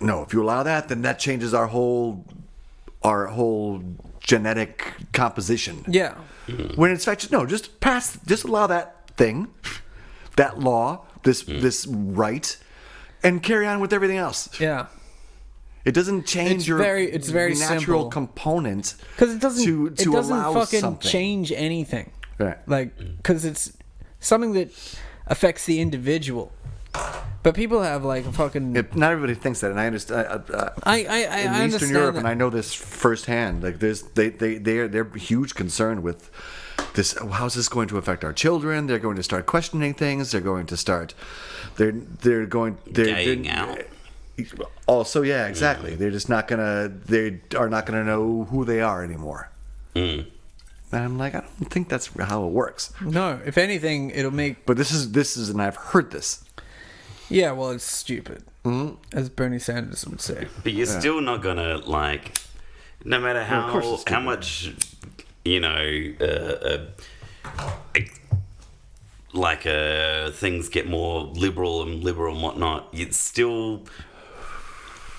no, if you allow that, then that changes our whole our whole genetic composition. Yeah. When it's fact, no, just allow that thing, that law, this right, and carry on with everything else. Yeah. It doesn't change It's very natural simple. component Because it doesn't allow fucking something. change anything. Right. Like, because it's something that affects the individual. But people have like a fucking. Not everybody thinks that, and I understand. I in understand Eastern Europe, that. and I know this firsthand. Like, they're huge concern with this. How's this going to affect our children? They're going to start questioning things. They're going to start. They're Gaying out. Also, yeah, exactly. They're just not gonna. They are not gonna know who they are anymore. And I'm like, I don't think that's how it works. No, if anything, it'll make. But this is, and I've heard this. Yeah, well, it's stupid, as Bernie Sanders would say. But you're still not gonna like, no matter how much, you know, things get more liberal and whatnot. It's still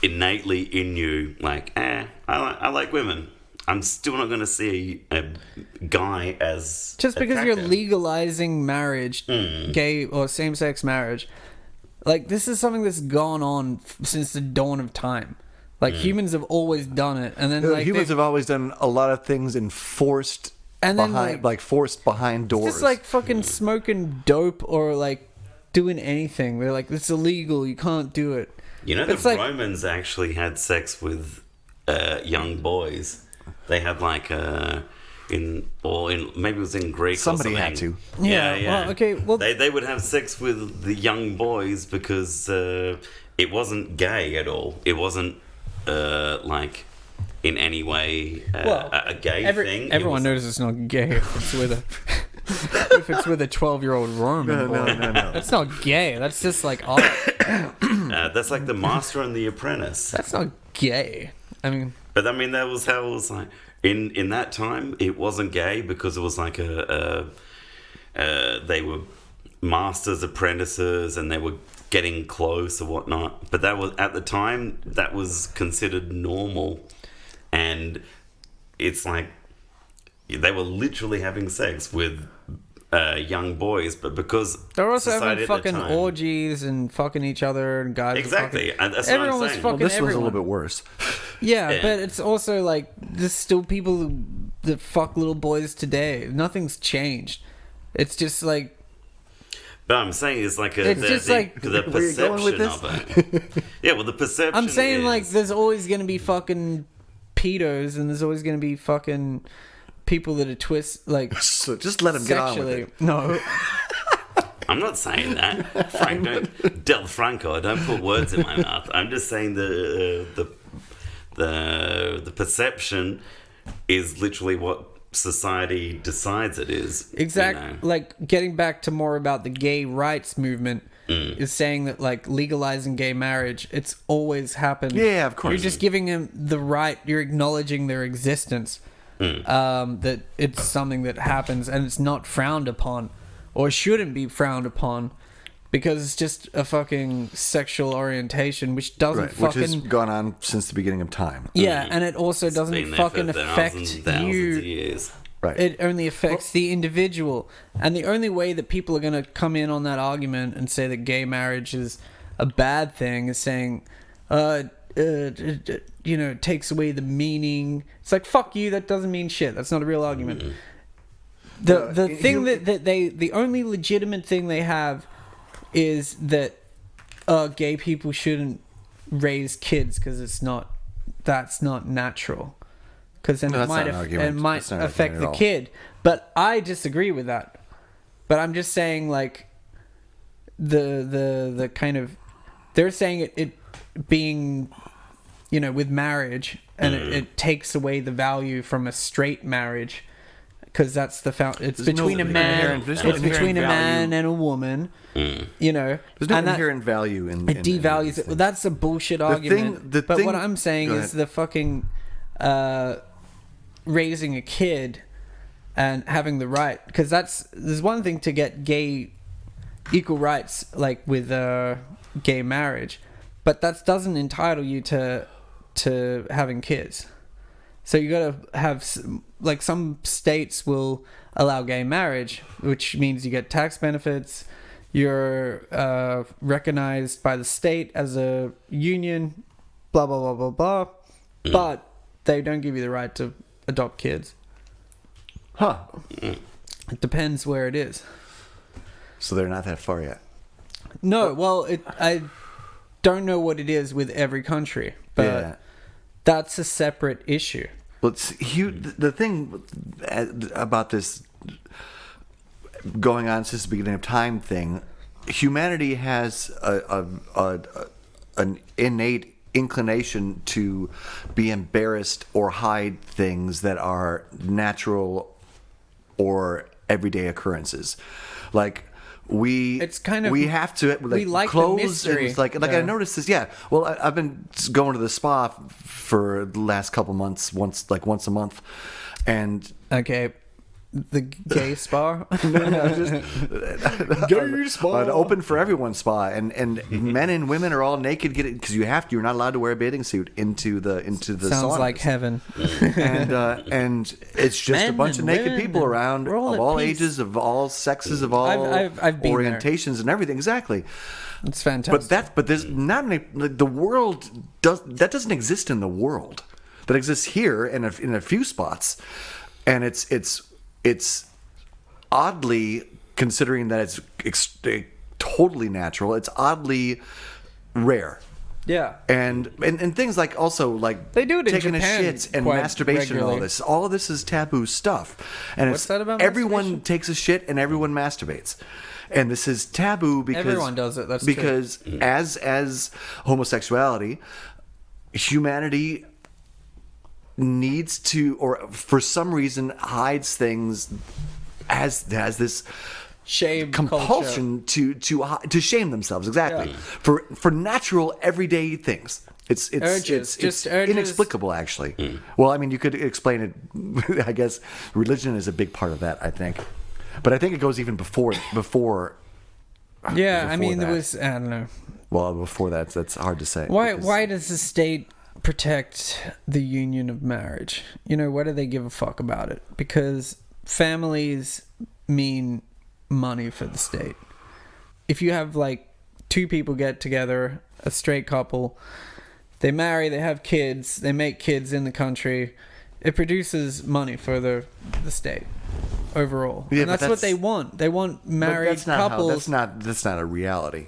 innately in you, like, I like women. I'm still not going to see a guy as just because attractive. you're legalizing marriage, gay or same-sex marriage. Like, this is something that's gone on since the dawn of time. Like, humans have always done it, and then like humans have always done a lot of things enforced and then behind, forced behind doors. It's just like fucking smoking dope or like doing anything. They're like, it's illegal. You can't do it. You know, the Romans actually had sex with young boys. They had like maybe it was in Greek. Somebody or had something. to. Yeah. Well, okay. Well, they would have sex with the young boys because it wasn't gay at all. It wasn't like in any way a gay thing. Everyone knows it's not gay if it's with a 12-year-old Roman boy. No. That's not gay. That's just like art. That's like the Master and the Apprentice. That's not gay. I mean, but I mean that was how it was like in that time. It wasn't gay because it was like they were masters, apprentices, and they were getting close or whatnot. But that was at the time that was considered normal, and it's like they were literally having sex with young boys, but because they're also society having at the fucking time, orgies and fucking each other and guys. exactly. And that's everyone what I'm was saying. fucking This everyone. was a little bit worse. Yeah, but it's also like there's still people that fuck little boys today. Nothing's changed. It's just like. But I'm saying it's like It's just like- the Where you going with perception of it. Yeah, well, the perception. I'm saying is, like there's always gonna be fucking pedos and there's always gonna be fucking people that are So just let him get on with sexually. it. No. I'm not saying that, Frank. Del Franco, don't put words in my mouth. I'm just saying the perception is literally what society decides it is. Exactly. You know? Like getting back to more about the gay rights movement is saying that like legalizing gay marriage, it's always happened. Yeah, of course. You're just giving them the right. You're acknowledging their existence. That it's something that happens and it's not frowned upon, or shouldn't be frowned upon, because it's just a fucking sexual orientation which doesn't Which fucking has gone on since the beginning of time. yeah, and it also doesn't Been there fucking for affect thousands you. of years. Right. It only affects the individual. And the only way that people are going to come in on that argument and say that gay marriage is a bad thing is saying, it takes away the meaning. It's like, fuck you, that doesn't mean shit. That's not a real argument. The thing the only legitimate thing they have is that gay people shouldn't raise kids because that's not natural. Because then it might affect the kid. But I disagree with that. But I'm just saying, like, the kind of, they're saying it being, with marriage, and it takes away the value from a straight marriage, because that's it's between a man and a woman. There's no inherent value in it devalues it. Well, that's a bullshit argument. But what I'm saying is the fucking raising a kid and having the right, because there's one thing to get gay equal rights, like with gay marriage, but that doesn't entitle you to having kids. So you got to have, like, some states will allow gay marriage, which means you get tax benefits. You're recognized by the state as a union, blah, blah, blah, blah, blah. But they don't give you the right to adopt kids. Huh. It depends where it is. So they're not that far yet. No, well, I don't know what it is with every country, but that's a separate issue. Well, the thing about this going on since the beginning of time thing, humanity has an innate inclination to be embarrassed or hide things that are natural or everyday occurrences. Like, we have to, like, we like clothes. the mystery. And like I noticed this. Yeah, well, I've been going to the spa for the last couple months, once a month, and okay. The gay spa? Gay spa. An open for everyone spa, and men and women are all naked, because you're not allowed to wear a bathing suit into the Sounds saunas. like heaven. and it's just a bunch of naked people around of all ages, of all sexes, of all I've been orientations there. And everything. Exactly. It's fantastic. But there's not many. Like, the world doesn't exist in the world. That exists here in a few spots, and it's oddly, considering that it's totally natural, it's oddly rare. Yeah. And things like, also, like, they do it in taking Japan a shit and quite masturbation regularly. and all of this is taboo stuff. And What's that about everyone masturbation? takes a shit and everyone masturbates. And this is taboo because Everyone does it, that's because true. as homosexuality, humanity needs to, or for some reason hides things, has this Shame compulsion to shame themselves. Exactly. Yeah. For natural everyday things. It's Urges. it's Urges. inexplicable, actually. Well, I mean, you could explain it. I guess religion is a big part of that, I think, but I think it goes even before. Yeah, I mean, that. there was, I don't know. Well, before that's hard to say. Why does the state protect the union of marriage? You know, why do they give a fuck about it? Because families mean money for the state. If you have, like, two people get together, a straight couple, they marry, they have kids, they make kids in the country, it produces money for the state overall. Yeah, and that's what they want. They want married couples. That's not a reality.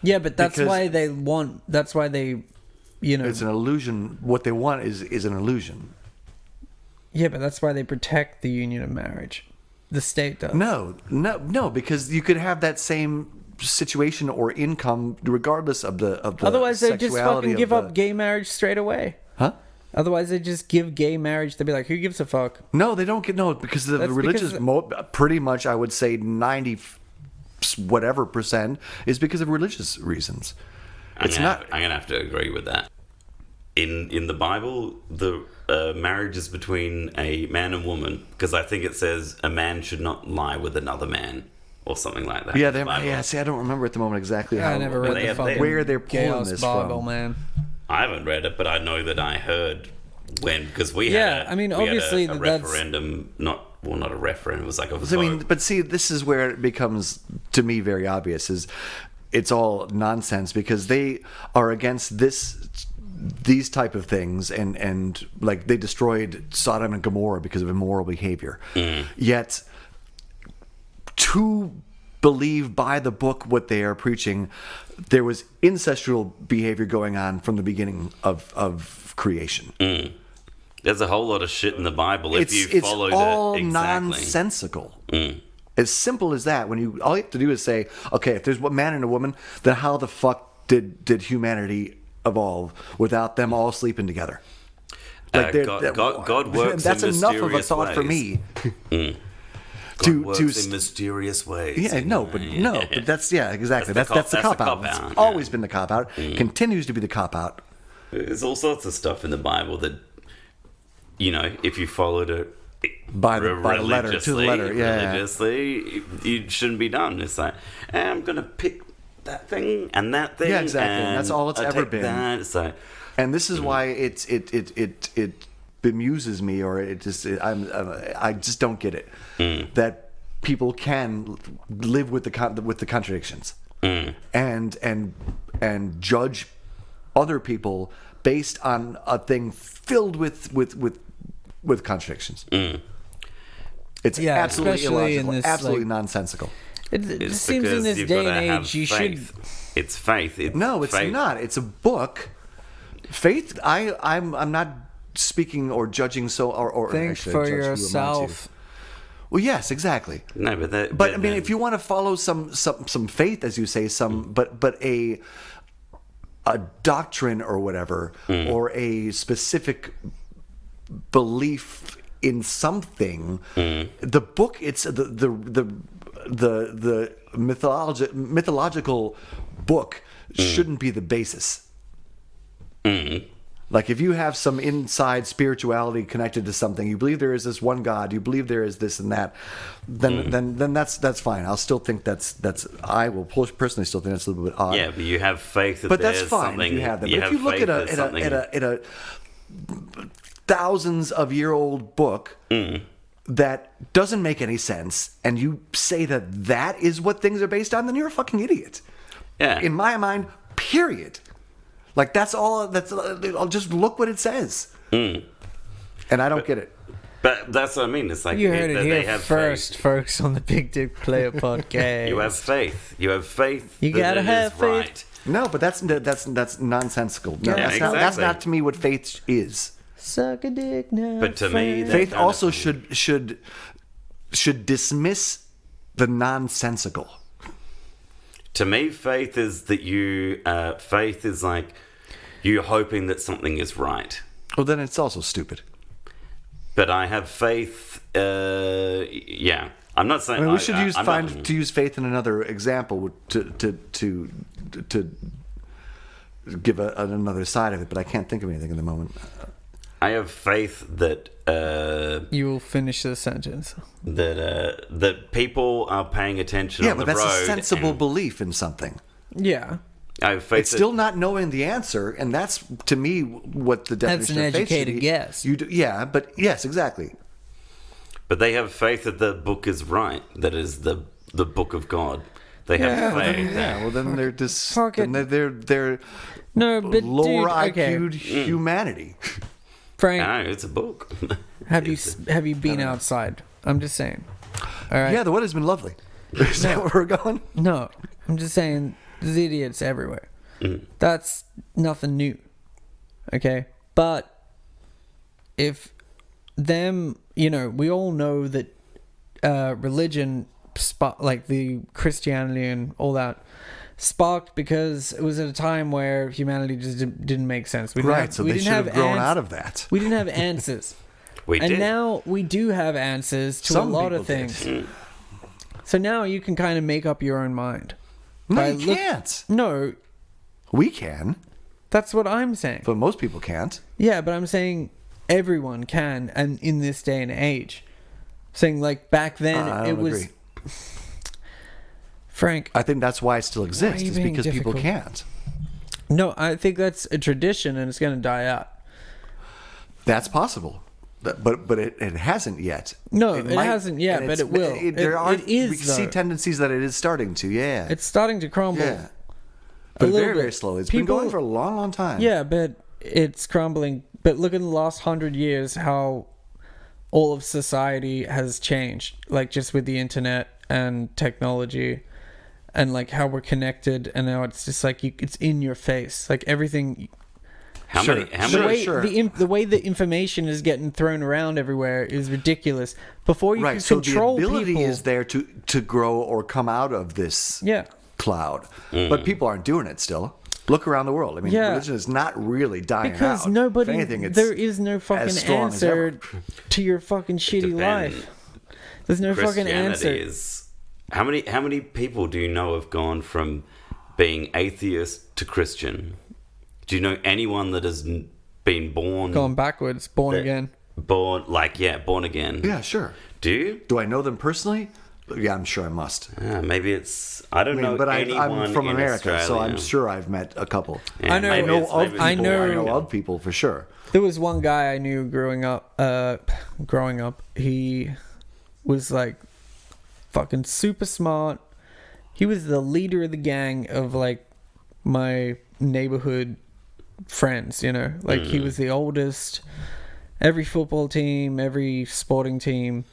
Yeah, but that's why they want. That's why they, you know. It's an illusion. What they want is an illusion. Yeah, but that's why they protect the union of marriage. The state does. No, because you could have that same situation or income regardless of the Otherwise, they just fucking give up up gay marriage straight away. Huh? Otherwise, they just give gay marriage. They'd be like, "Who gives a fuck?" No, they don't get because the That's religious. because- Pretty much, I would say 90 whatever % is because of religious reasons. I'm gonna have to agree with that. In the Bible, the marriage is between a man and woman, because I think it says a man should not lie with another man or something like that. Yeah, see, I don't remember at the moment exactly how. I never read the fucking where they're pulling this Bible, from. man. I haven't read it, but I know that I heard because we Yeah, had I mean, we had obviously a that's- referendum, not a referendum, it was like a vote. I mean, but see, this is where it becomes, to me, very obvious. Is it's all nonsense because they are against these type of things, and like they destroyed Sodom and Gomorrah because of immoral behavior. Yet, to believe by the book what they are preaching, there was incestual behavior going on from the beginning of creation. There's a whole lot of shit in the Bible if you followed it's all it exactly. nonsensical. As simple as that. All you have to do is say, okay, if there's a man and a woman, then how the fuck did humanity evolve without them all sleeping together? Like God works that's in enough of a mysterious thought ways. for me. God works in mysterious ways. Yeah, but that's exactly. That's the cop out. It's always been the cop out. Continues to be the cop out. There's all sorts of stuff in the Bible that, you know, if you followed it by the letter to the letter, religiously, you shouldn't be done. It's like, I'm gonna pick that thing and that thing. Yeah, exactly. And that's all it's I'll ever take been. That. So, and this is why it bemuses me, or I just don't get it. That people can live with the contradictions and judge other people based on a thing filled with contradictions. It's absolutely illogical, absolutely nonsensical. It seems in this day and age you should. It's faith. It's not. It's a book. Faith. I'm not speaking or judging. Or think for yourself. Well, yes, exactly. No, but I mean, if you want to follow some faith, as you say, but a doctrine or whatever, or a specific belief in something, the book, it's the mythological book shouldn't be the basis. Like if you have some inside spirituality connected to something, you believe there is this one God, you believe there is this and that, then that's fine. I'll still think I will personally still think that's a little bit odd. Yeah, but you have faith that but there's that's fine something. If you have that. But if you look at a thousands of year old book that doesn't make any sense, and you say that is what things are based on, then you're a fucking idiot. Yeah. In my mind, period. Like that's all. I'll just look what it says, and I don't get it. But that's what I mean. It's like you heard it here first, faith. folks, on the Big Dick Player podcast. You have faith. You have faith. You gotta have faith. Right. No, but that's nonsensical. No, yeah, that's not to me what faith is. Suck a dick now. But to me, faith also should dismiss the nonsensical. To me, faith is that faith is like you hoping that something is right. Well, then it's also stupid. But I have faith. Yeah, I'm not saying. I mean, we should use faith in another example to give another side of it, but I can't think of anything in the moment. I have faith that you will finish the sentence. That people are paying attention on the road. Yeah, but that's a sensible belief in something. Yeah. I have faith it's still not knowing the answer, and that's, to me, what the definition of faith should be. That's an educated guess. Yeah, but yes, exactly. But they have faith that the book is right, that is the book of God. They have faith. Well, then they're just they're no, but lower dude, IQ'd humanity. Frank, No, it's a book. have you been outside? I'm just saying. All right. Yeah, the weather's been lovely. Is that where we're going? No, I'm just saying there's idiots everywhere. That's nothing new. Okay? But if them, we all know that religion, like the Christianity and all that, sparked because it was at a time where humanity just didn't make sense. We they should have grown out of that. We didn't have answers. And now we do have answers to a lot of things. So now you can kind of make up your own mind. No, you can't. No. We can. That's what I'm saying. But most people can't. Yeah, but I'm saying everyone can, and in this day and age. Saying like back then it was... agree. Frank, I think that's why it still exists, is because difficult? people can't. No, I think that's a tradition and it's going to die out. That's possible. But it hasn't yet. No, it hasn't yet, but it will. We see tendencies that it is starting to, yeah. It's starting to crumble. Yeah. But very, very slowly. It's been going for a long, long time. Yeah, but it's crumbling. But look in the last 100 years how all of society has changed. Like just with the internet and technology and like how we're connected, and now it's just like it's in your face. Like everything... The way the information is getting thrown around everywhere is ridiculous. Before you can control the ability people, is there to grow or come out of this cloud, but people aren't doing it still. Look around the world. I mean, religion is not really dying because out. nobody, if anything, it's there is no fucking answer to your fucking shitty Depends. life. There's no fucking answer. How many people do you know have gone from being atheist to Christian? Do you know anyone that has been born... Gone backwards, born again. Born again. Yeah, sure. Do you? Do I know them personally? Yeah, I'm sure I must. Maybe it's... I don't know but anyone I'm from in America, Australia. so I'm sure I've met a couple. Yeah, I know- maybe it's- maybe it's I know- I know of people for sure. There was one guy I knew growing up. He was like fucking super smart. He was the leader of the gang of like my neighborhood friends, you know. Like he was the oldest. Every football team, every sporting team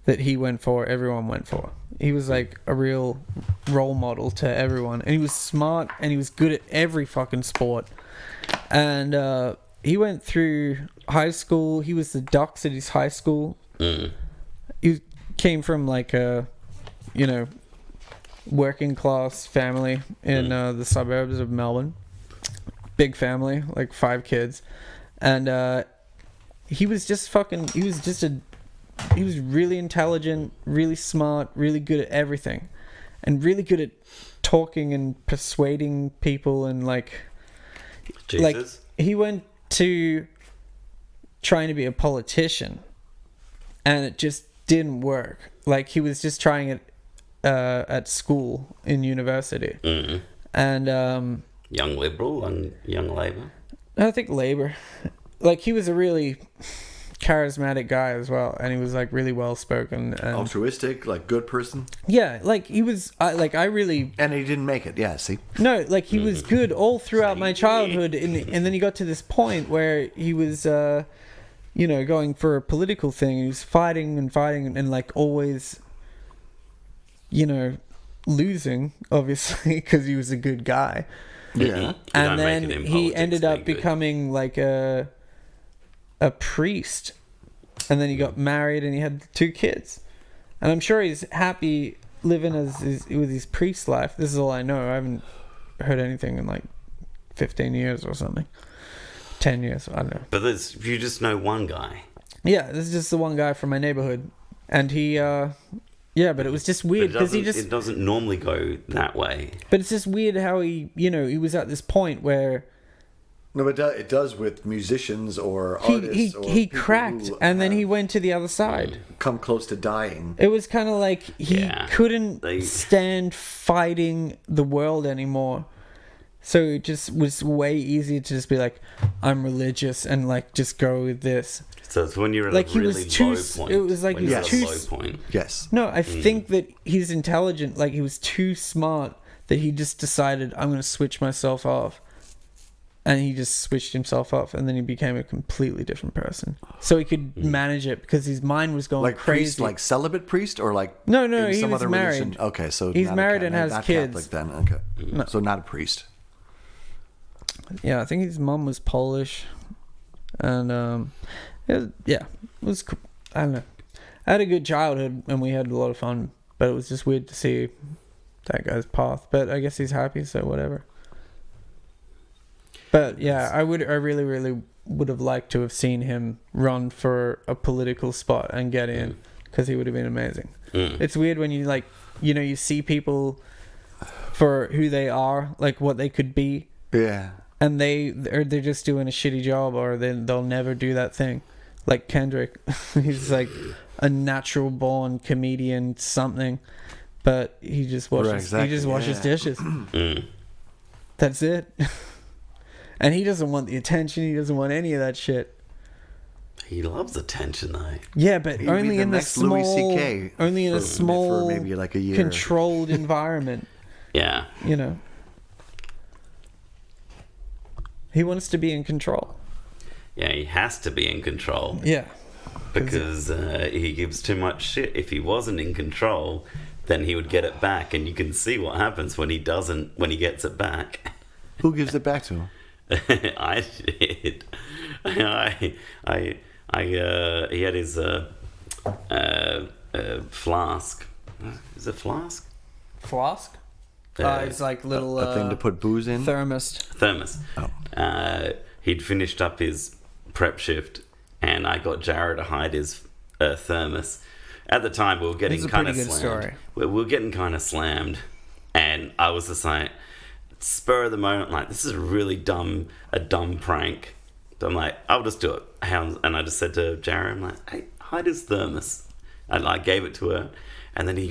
that he went for, everyone went for. He was like a real role model to everyone. And he was smart and he was good at every fucking sport. And he went through high school. He was the Ducks at his high school. He came from like a, you know, working class family in the suburbs of Melbourne. Big family, like 5 kids. And he was just he was really intelligent, really smart, really good at everything. And really good at talking and persuading people and like... Jesus. Like, he went to trying to be a politician and it just didn't work. Like, he was just trying it at school in university. And Young Liberal and Young Labour. I think Labour. Like, he was a really charismatic guy as well, and he was like really well spoken and Altruistic, like good person. Yeah, like he was I really... And he didn't make it. Yeah, see. No, like he was good all throughout my childhood, and then he got to this point where he was you know, going for a political thing. He was fighting and like always, you know, losing, obviously, because he was a good guy. Yeah. And then he ended up becoming like a priest, and then he got married and he had 2 kids, and I'm sure he's happy living with his priest life. This is all I know. I haven't heard anything in like 15 years or something, 10 years, I don't know. But you just know one guy. Yeah, this is just the one guy from my neighborhood, and he yeah, but it was just weird because it doesn't normally go that way. But it's just weird how he, you know, he was at this point where No, but it does with musicians or artists. he cracked, and then he went to the other side. Come close to dying. It was kind of like he couldn't stand fighting the world anymore. So it just was way easier to just be like, I'm religious, and like just go with this. So it's when you're at like a really low point. It was like he was too. Low point. Yes. No, I think that he's intelligent. Like he was too smart that he just decided, I'm going to switch myself off. And he just switched himself off, and then he became a completely different person. So he could manage it because his mind was going like crazy. Priest, like celibate priest, or like no, in he some was other married. religion? Okay, so he's not married and has not kids. Catholic then, okay, No. so not a priest. Yeah, I think his mom was Polish, and it was cool. I don't know. I had a good childhood, and we had a lot of fun. But it was just weird to see that guy's path. But I guess he's happy, so whatever. But yeah, I really, really would have liked to have seen him run for a political spot and get in, because he would have been amazing. It's weird when you like, you know, you see people for who they are, like what they could be. Yeah. And they're just doing a shitty job, or they'll never do that thing. Like Kendrick, he's like a natural born comedian, something, but he just washes dishes. That's it. And he doesn't want the attention. He doesn't want any of that shit. He loves attention, though. Yeah, but He'd only be in the a small, CK only in a small, for maybe like a year. controlled environment. Yeah. You know. He wants to be in control. Yeah, he has to be in control. Yeah. Because he gives too much shit. If he wasn't in control, then he would get it back, and you can see what happens when he doesn't. When he gets it back. Who gives it back to him? I did. He had his flask. Is it flask? Flask? It's like little a thing to put booze in. Thermos. Oh. He'd finished up his prep shift, and I got Jared to hide his thermos. At the time, we were getting kind of slammed. Story. We were getting kind of slammed, and I was just like, spur of the moment, like, this is a dumb prank. So I'm like, I'll just do it. And I just said to Jared, I'm like, hey, hide his thermos. And I gave it to her, And then he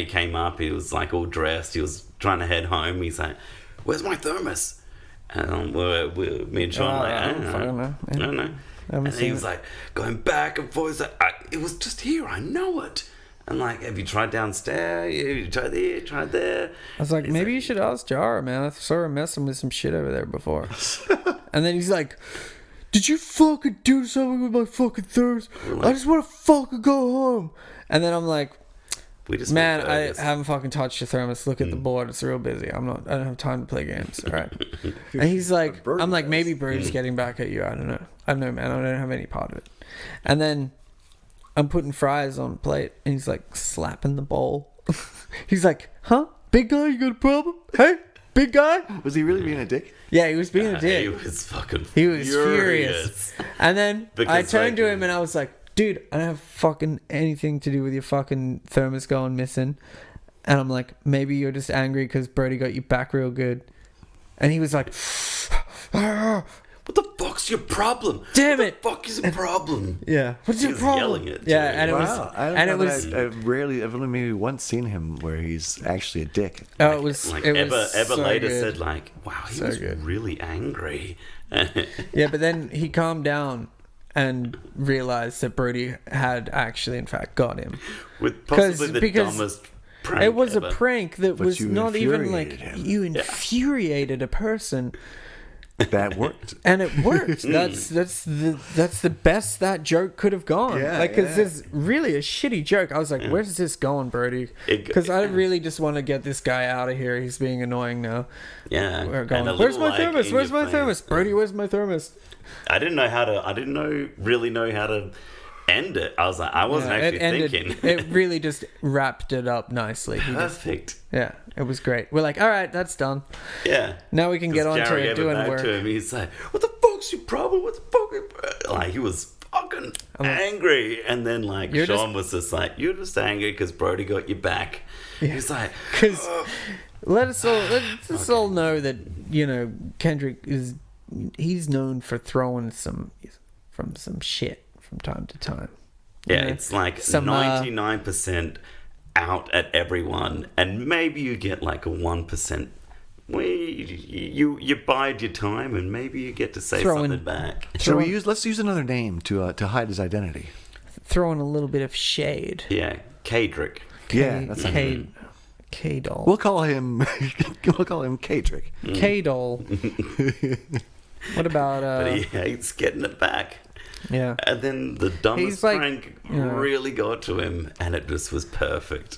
came up, he was like all dressed, he was trying to head home. He's like, "Where's my thermos?" And me and Sean I don't know. And he was like going back and forth. Like, it was just here, I know it. And like, have you tried downstairs? You tried there, tried there. I was like, maybe you should ask Jar, man. I saw her messing with some shit over there before. And then he's like, did you fucking do something with my fucking thirst? I just want to fucking go home. And then I'm like, man, I haven't fucking touched your thermos. Look at the board. It's real busy. I don't have time to play games. All right. And he's like, I'm like, maybe Brody's getting back at you. I don't know, man. I don't have any part of it. And then I'm putting fries on a plate, and he's like slapping the bowl. He's like, huh? Big guy, you got a problem? Hey, big guy? Was he really being a dick? Yeah, he was being a dick. He was fucking furious. And then I turned to him and I was like, dude, I don't have fucking anything to do with your fucking thermos going missing. And I'm like, maybe you're just angry because Brody got you back real good. And he was like, what the fuck's your problem? Damn it! What the fuck is your problem? Yeah. What's your problem? Yelling at yeah, you. and it was. I've only maybe once seen him where he's actually a dick. Oh, it was. Like it Eva was so later good. said, like, wow, he was really angry. Yeah, but then he calmed down and realized that Brody had actually, in fact, got him. With possibly the dumbest prank it was ever. A prank that was not even like him. you infuriated a person. That worked. And it worked. That's the best that joke could have gone. Yeah, like, cause it's really a shitty joke. I was like, where's this going, Brody? Because I really just want to get this guy out of here. He's being annoying now. Yeah. We're going, where's my thermos? Where's my thermos? Brody, where's my thermos? I didn't really know how to end it. I was like, I wasn't actually thinking. It really just wrapped it up nicely. Perfect. Yeah, it was great. We're like, all right, that's done. Yeah. Now we can get on to doing work. To him. He's like, what the fuck's your problem? What the fuck? Like, he was fucking angry. And then, like, Sean was just like, you're just angry because Brody got you back. Yeah. He's like, because let us all know that, Kendrick he's known for throwing some shit from time to time. Yeah, it's like 99% out at everyone, and maybe you get like a 1%. You bide your time, and maybe you get to say something back. So let's use another name to hide his identity. Throwing a little bit of shade. Yeah, Kadrick. That's K-Doll. We'll call him Kadrick. K-Doll. What about But he hates getting it back. Yeah. And then the dumbest prank really got to him, and it just was perfect.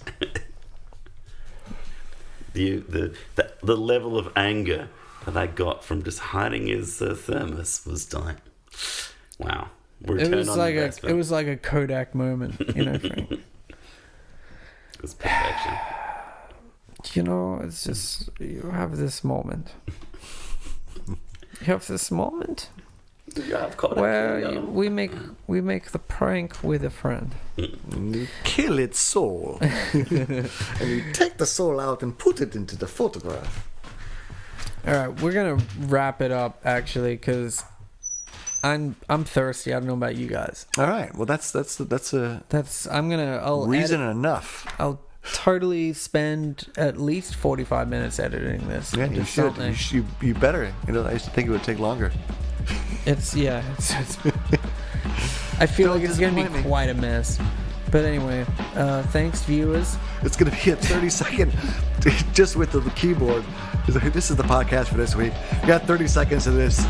the level of anger that I got from just hiding his thermos was like, wow. It was like a Kodak moment, Frank. It was perfection. It's just, you have this moment. You have this moment where we make the prank with a friend. You kill its soul, and you take the soul out and put it into the photograph. All right, we're gonna wrap it up actually, because I'm thirsty. I don't know about you guys. All right, well that's reason enough. I'll totally spend at least 45 minutes editing this. Yeah, you should. You better. I used to think it would take longer. It's I feel like it's gonna be quite a mess. But anyway, thanks viewers. It's gonna be a 30-second, just with the keyboard. This is the podcast for this week. We got 30 seconds of this.